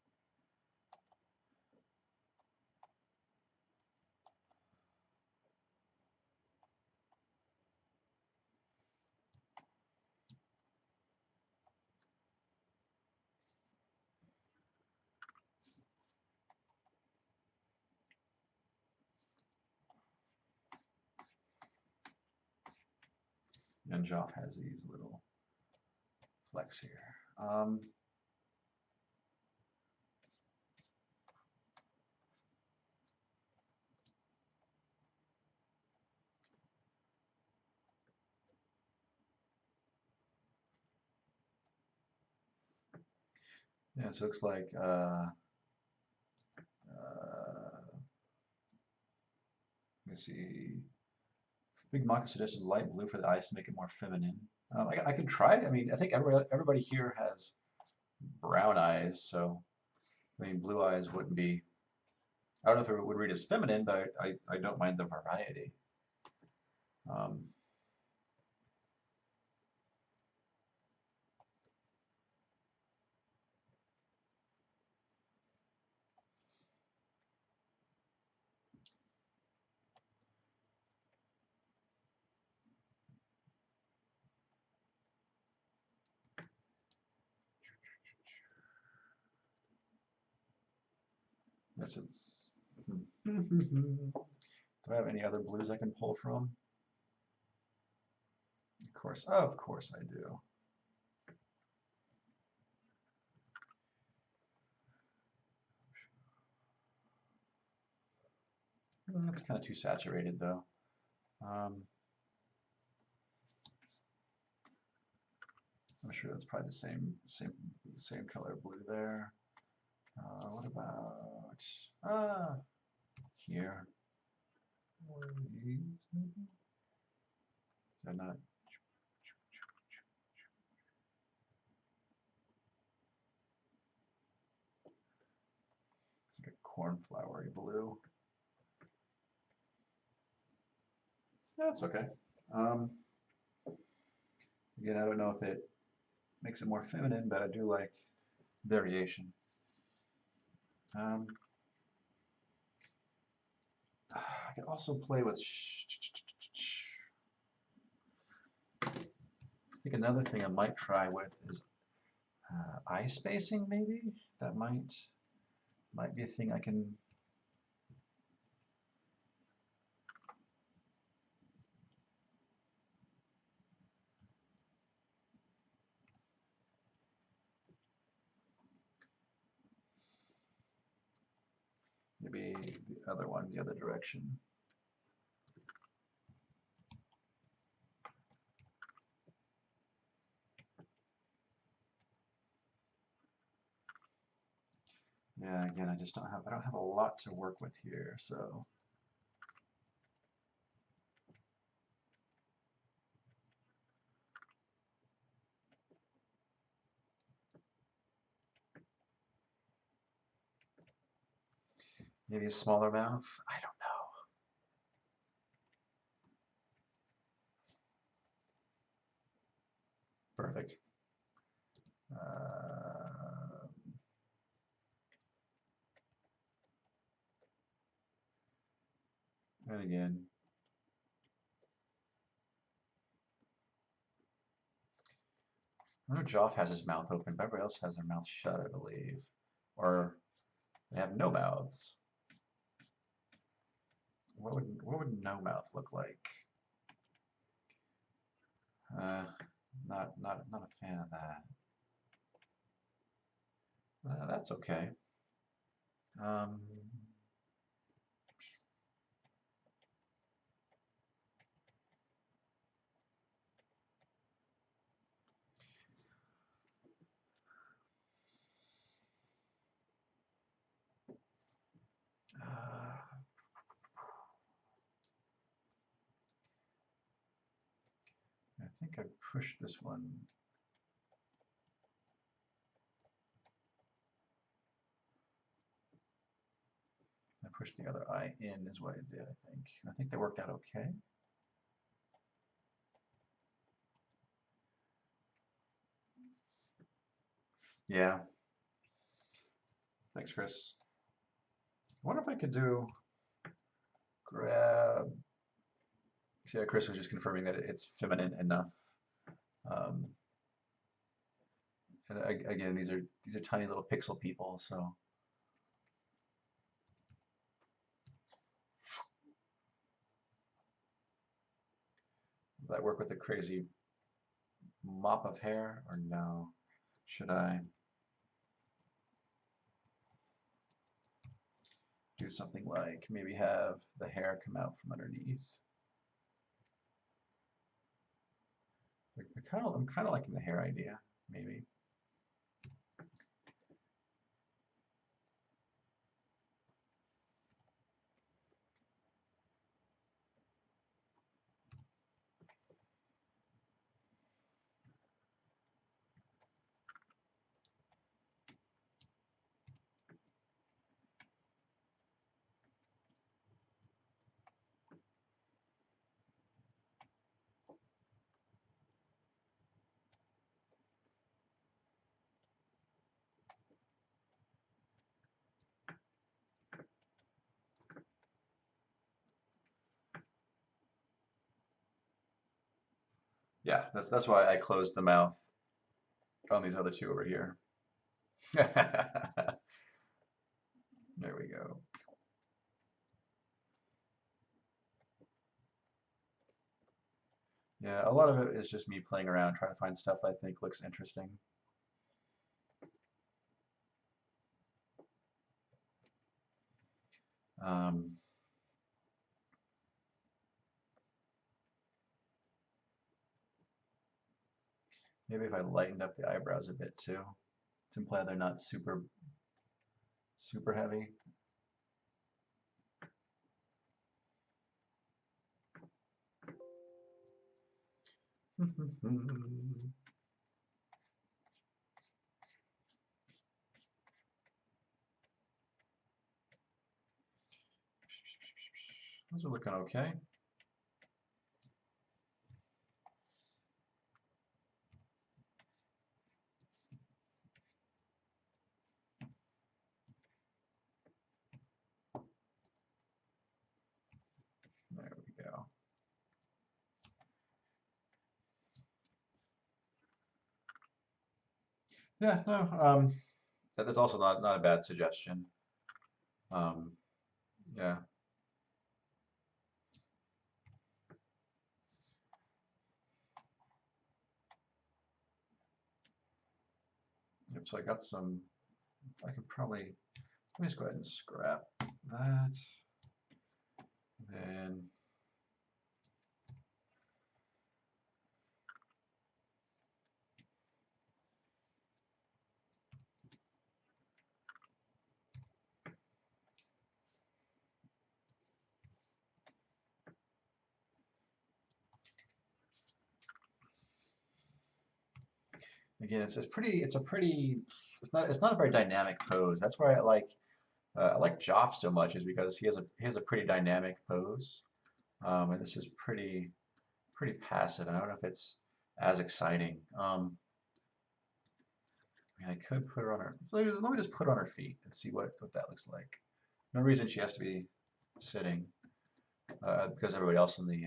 And Joff has these little flecks here. Yeah, so it looks like let me see. Big Maka suggested light blue for the eyes to make it more feminine. I could try. I mean, I think everybody here has brown eyes, so I mean, blue eyes wouldn't be. I don't know if it would read as feminine, but I don't mind the variety. Um, yes, it's Do I have any other blues I can pull from? Of course I do. It's kind of too saturated though. I'm sure that's probably the same color blue there. What about here? One of these, maybe? Is that not? It's like a cornflowery blue. That's okay. Again, I don't know if it makes it more feminine, but I do like variation. I could also play with. I think another thing I might try with is eye spacing. Maybe that might be a thing I can. Maybe the other one, the other direction. Yeah, again, I don't have a lot to work with here, so. Maybe a smaller mouth? I don't know. Perfect. And again, I know Joff has his mouth open, but everybody else has their mouth shut, I believe. Or they have no mouths. What would no mouth look like? Not a fan of that. That's okay. Um, I think I pushed this one. I pushed the other eye in is what I did, I think. I think that worked out okay. Yeah. Thanks, Chris. I wonder if I could grab. See, Chris was just confirming that it's feminine enough. Um, and again, these are tiny little pixel people, so. Will that work with a crazy mop of hair, or no? Should I do something like maybe have the hair come out from underneath? I'm kind of liking the hair idea, maybe. Yeah, that's why I closed the mouth on these other two over here. There we go. Yeah, a lot of it is just me playing around, trying to find stuff I think looks interesting. Um, Maybe if I lightened up the eyebrows a bit too, to imply they're not super heavy. Those are looking okay. There we go. Yeah, no, that's also not a bad suggestion. Um, yeah. Yep, so I got some, I could probably, let me just go ahead and scrap that. Then, again, it's not a very dynamic pose. That's why I like Joff so much, is because he has a pretty dynamic pose. And this is pretty passive. And I don't know if it's as exciting. I mean, I could put her on her. Let me just put her on her feet and see what that looks like. No reason she has to be sitting, because everybody else in the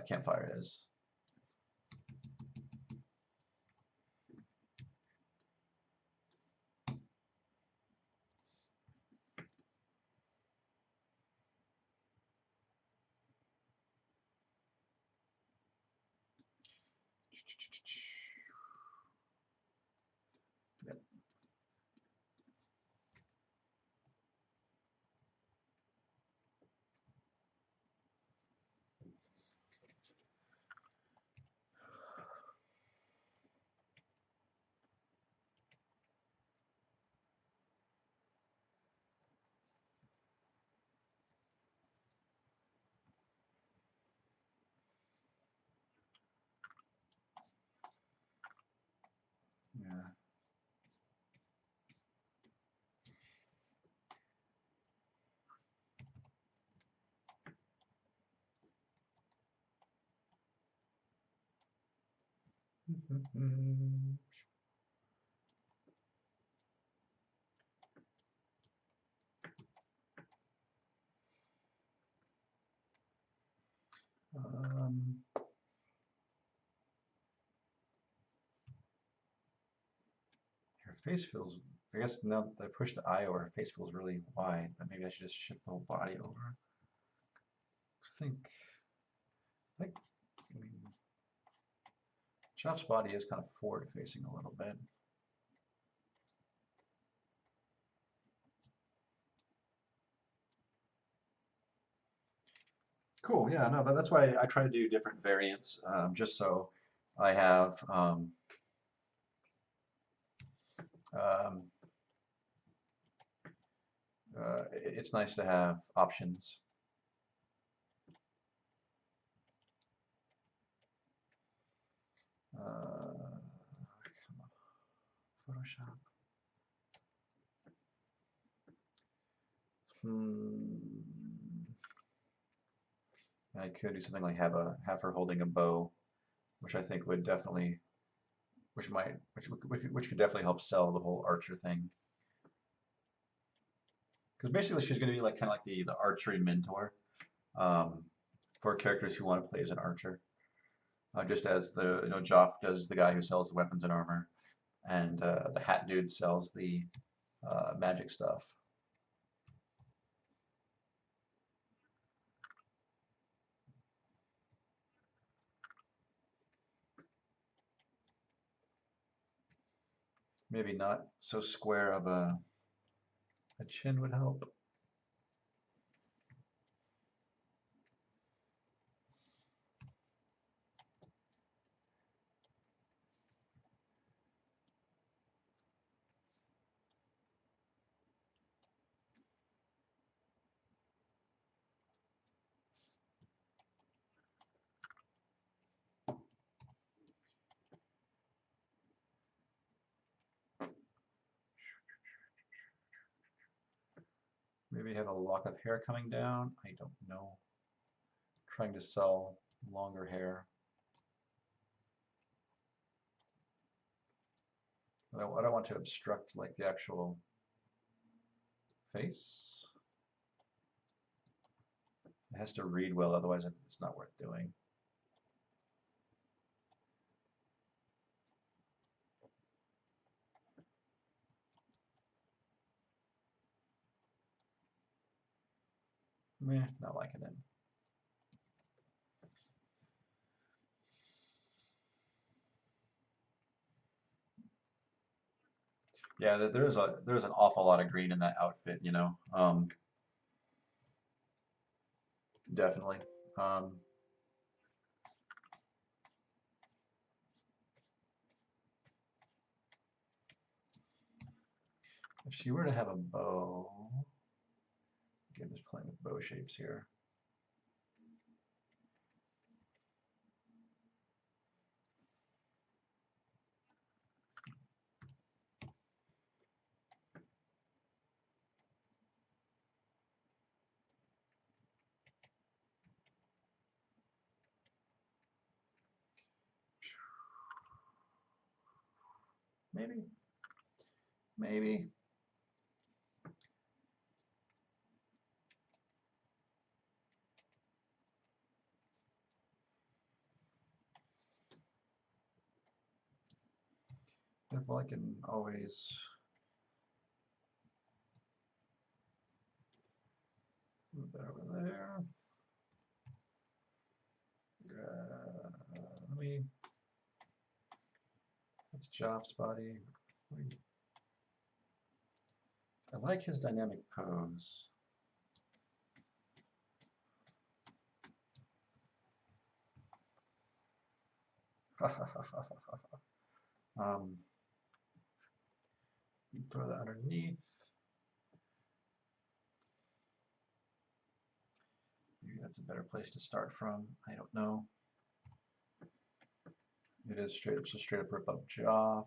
campfire is. Yep. Yeah. Um, Her face feels. I guess now that I push the eye over, her face feels really wide. But maybe I should just shift the whole body over. I think. I mean, Chop's body is kind of forward facing a little bit. Cool. Yeah. No, but that's why I try to do different variants, just so I have. Um, it's nice to have options. Come on, Photoshop. I could do something like have her holding a bow, which I think would definitely, which could definitely help sell the whole archer thing. Because basically she's going to be like kind of like the archery mentor, um, for characters who want to play as an archer. Just as Joff does the guy who sells the weapons and armor, and the hat dude sells the magic stuff. Maybe not so square of a chin would help. Maybe have a lock of hair coming down. I don't know. Trying to sell longer hair. I don't want to obstruct like the actual face. It has to read well, otherwise it's not worth doing. Meh, not liking it. Yeah, there's an awful lot of green in that outfit, you know. Definitely. Um, if she were to have a bow, again, just playing with bow shapes here. Maybe, maybe. Well, I can always move that over there. Let me. That's Joff's body. I like his dynamic pose. Throw that underneath. Maybe that's a better place to start from. I don't know. It is straight up, just straight up rip up Joff.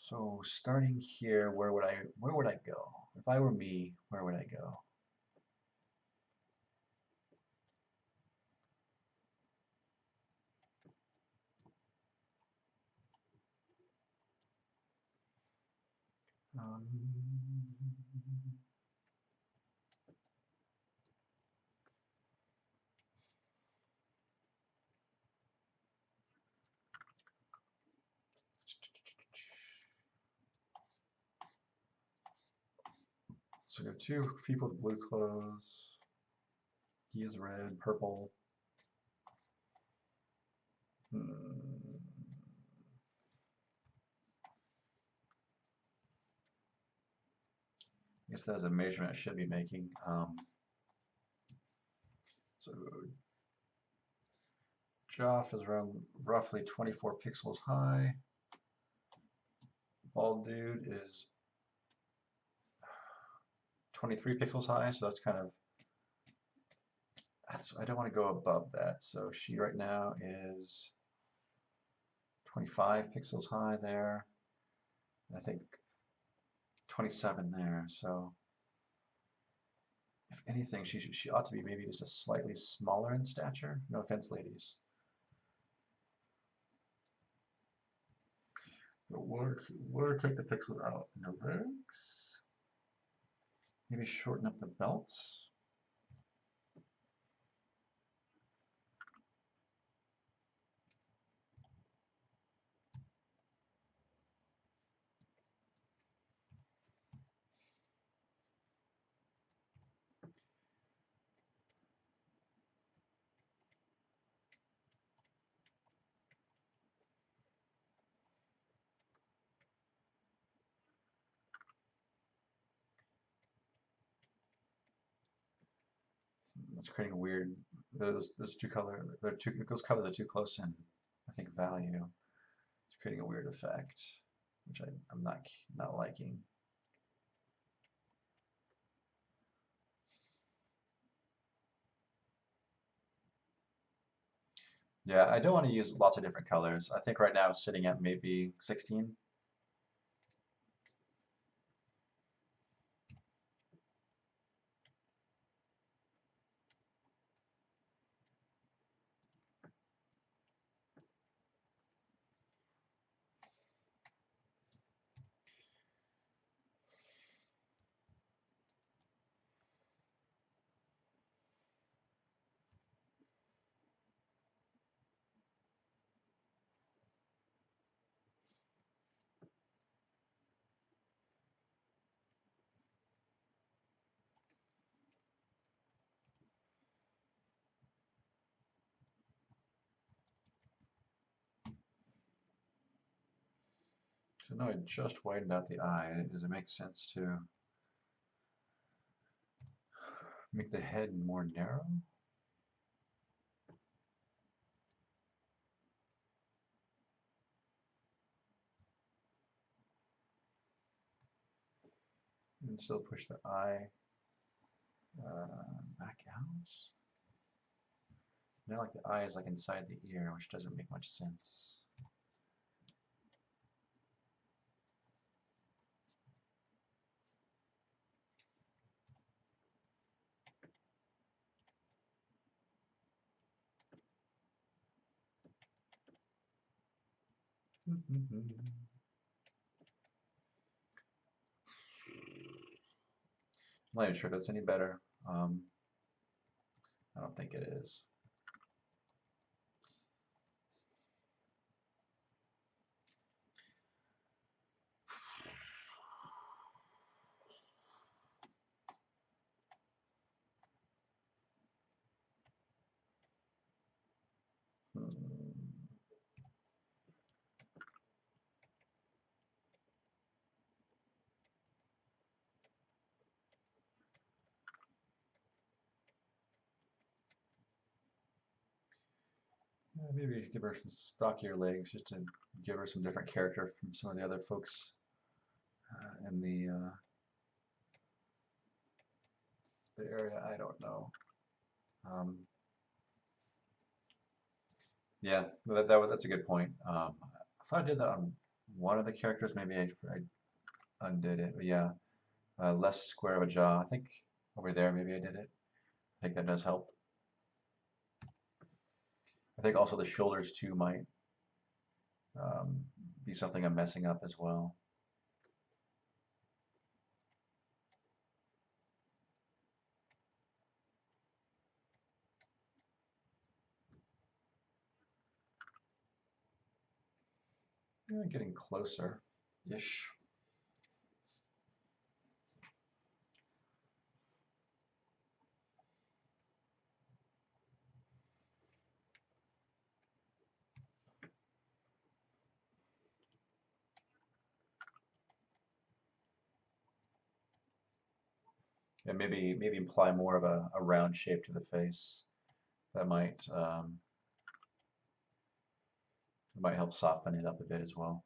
So starting here, where would I go? If I were me, where would I go? Um, so we have two people with blue clothes. He is red, purple. I guess that's a measurement I should be making. So Joff is around roughly 24 pixels high. Bald dude is 23 pixels high, so that's kind of, I don't want to go above that. So she right now is 25 pixels high there. I think 27 there. So if anything, she ought to be maybe just a slightly smaller in stature. No offense, ladies. But we'll take the pixels out in the legs. Maybe shorten up the belts. It's creating a weird. Those two color. Those colors are too close in. I think value. It's creating a weird effect, which I'm not liking. Yeah, I don't want to use lots of different colors. I think right now it's sitting at maybe 16. So now I just widened out the eye. Does it make sense to make the head more narrow? And still push the eye back out? Now like the eye is like inside the ear, which doesn't make much sense. I'm not even sure if that's any better. I don't think it is. Maybe give her some stockier legs just to give her some different character from some of the other folks in the area. I don't know. Yeah, that's a good point. I thought I did that on one of the characters. Maybe I undid it. But yeah, less square of a jaw. I think over there maybe I did it. I think that does help. I think also the shoulders too might um, be something I'm messing up as well. Yeah, getting closer-ish. And maybe imply more of a round shape to the face. That might help soften it up a bit as well.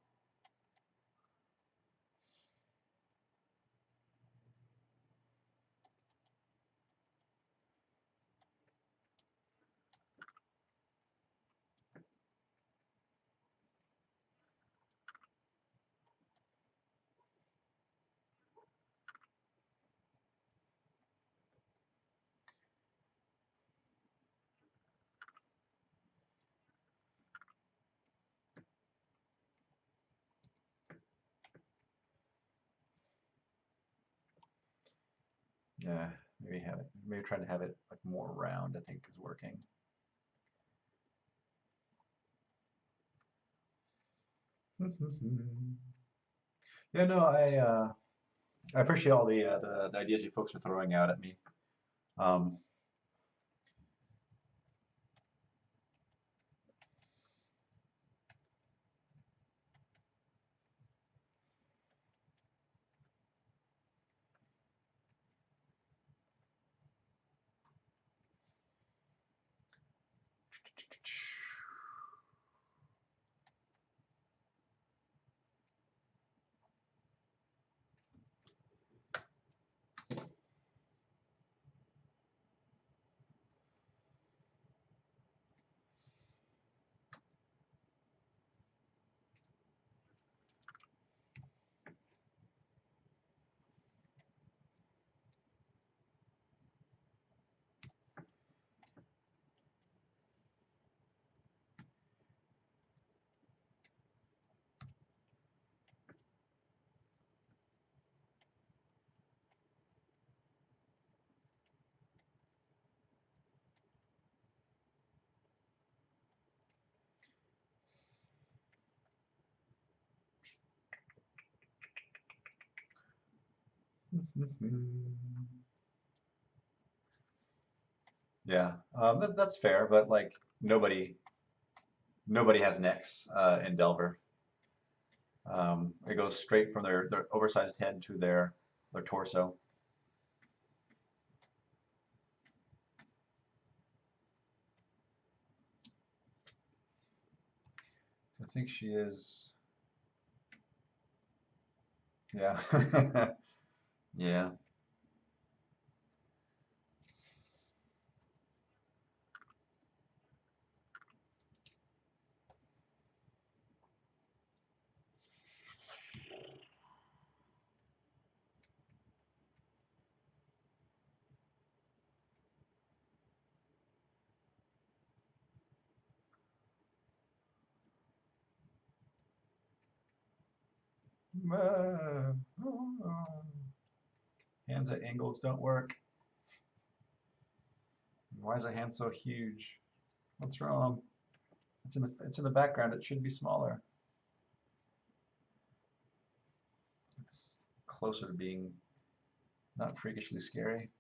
Yeah, maybe trying to have it like more round, I think is working. Yeah, no, I appreciate all the ideas you folks are throwing out at me. Um, Yeah, that's fair, but like nobody has necks in Delver. It goes straight from their oversized head to their torso. I think she is. Yeah. Yeah. Hands at angles don't work. Why is the hand so huge? What's wrong? It's in the background. It should be smaller. It's closer to being not freakishly scary.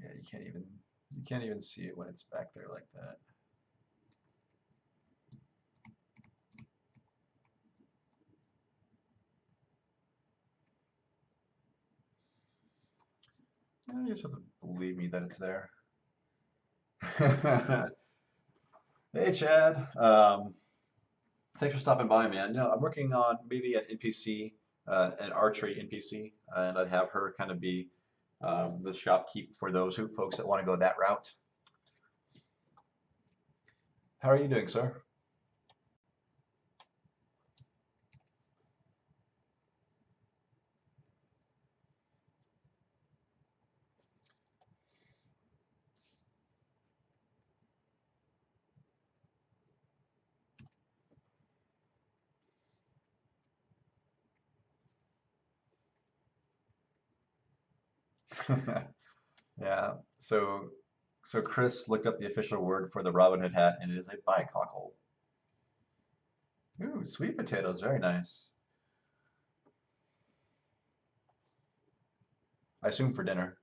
Yeah, you can't even see it when it's back there like that. Yeah, you just have to believe me that it's there. Hey, Chad. Thanks for stopping by, man. I'm working on maybe an NPC, an archery NPC, and I'd have her kind of be the shopkeep for those folks that want to go that route. How are you doing, sir? Yeah. So Chris looked up the official word for the Robin Hood hat, and it is a bicockle. Ooh, sweet potatoes, very nice. I assume for dinner.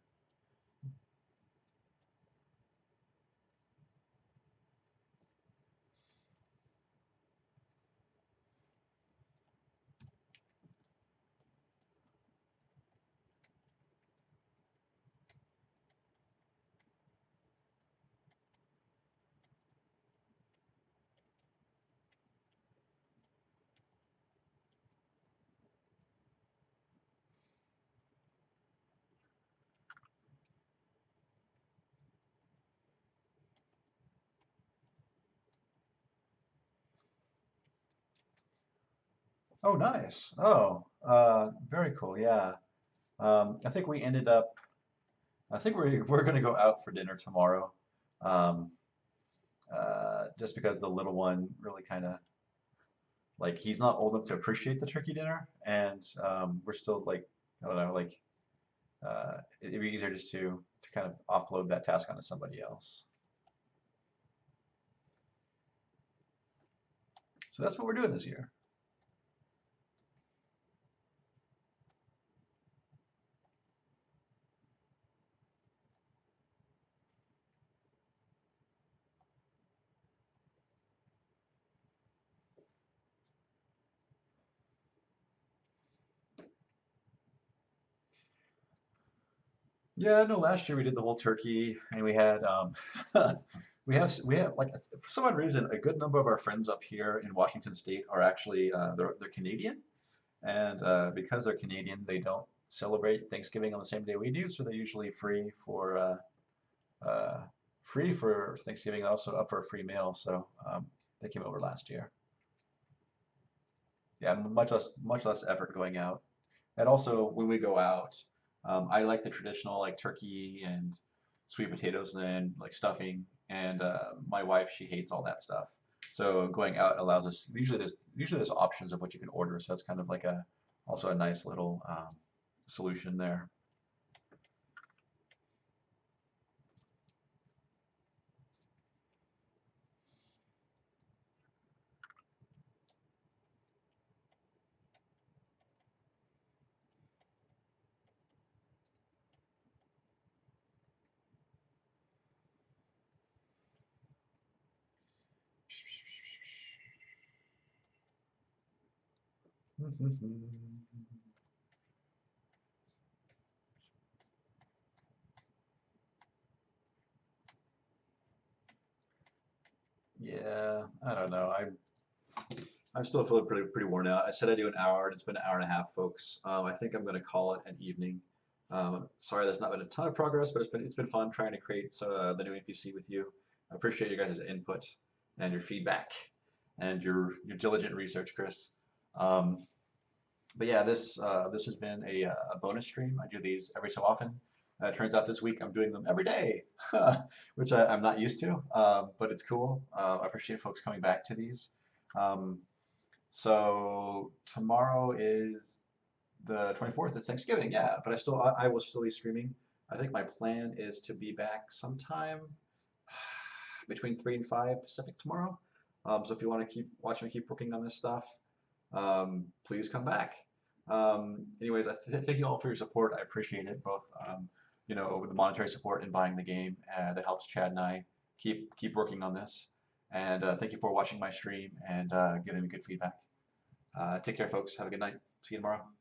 Oh, nice. Oh, very cool. Yeah. I think we ended up. I think we're gonna go out for dinner tomorrow. Um, just because the little one really kind of like he's not old enough to appreciate the turkey dinner, and we're still like I don't know, like it'd be easier just to kind of offload that task onto somebody else. So that's what we're doing this year. Yeah, no, last year we did the whole turkey, and we had we have like for some odd reason a good number of our friends up here in Washington State are actually they're Canadian, and because they're Canadian, they don't celebrate Thanksgiving on the same day we do, so they're usually uh, free for Thanksgiving, also up for a free meal. So they came over last year. Yeah, much less effort going out. And also when we go out, I like the traditional like turkey and sweet potatoes and like stuffing. And my wife, she hates all that stuff. So going out allows us. Usually there's options of what you can order. So it's kind of like a also a nice little solution there. Yeah, I don't know. I'm still feeling pretty worn out. I said I'd do an hour, and it's been an hour and a half, folks. I think I'm going to call it an evening. Sorry, there's not been a ton of progress, but it's been fun trying to create the new NPC with you. I appreciate you guys' input and your feedback and your diligent research, Chris. Um, but yeah, this has been a bonus stream. I do these every so often. It turns out this week I'm doing them every day, which I'm not used to, but it's cool. I appreciate folks coming back to these. Um, so tomorrow is the 24th. It's Thanksgiving, yeah. But I will still be streaming. I think my plan is to be back sometime between 3 and 5 Pacific tomorrow. So if you want to keep watching me keep working on this stuff, please come back. Anyways, thank you all for your support. I appreciate it, both with the monetary support and buying the game that helps Chad and I keep working on this. And thank you for watching my stream and giving me good feedback. Take care, folks. Have a good night. See you tomorrow.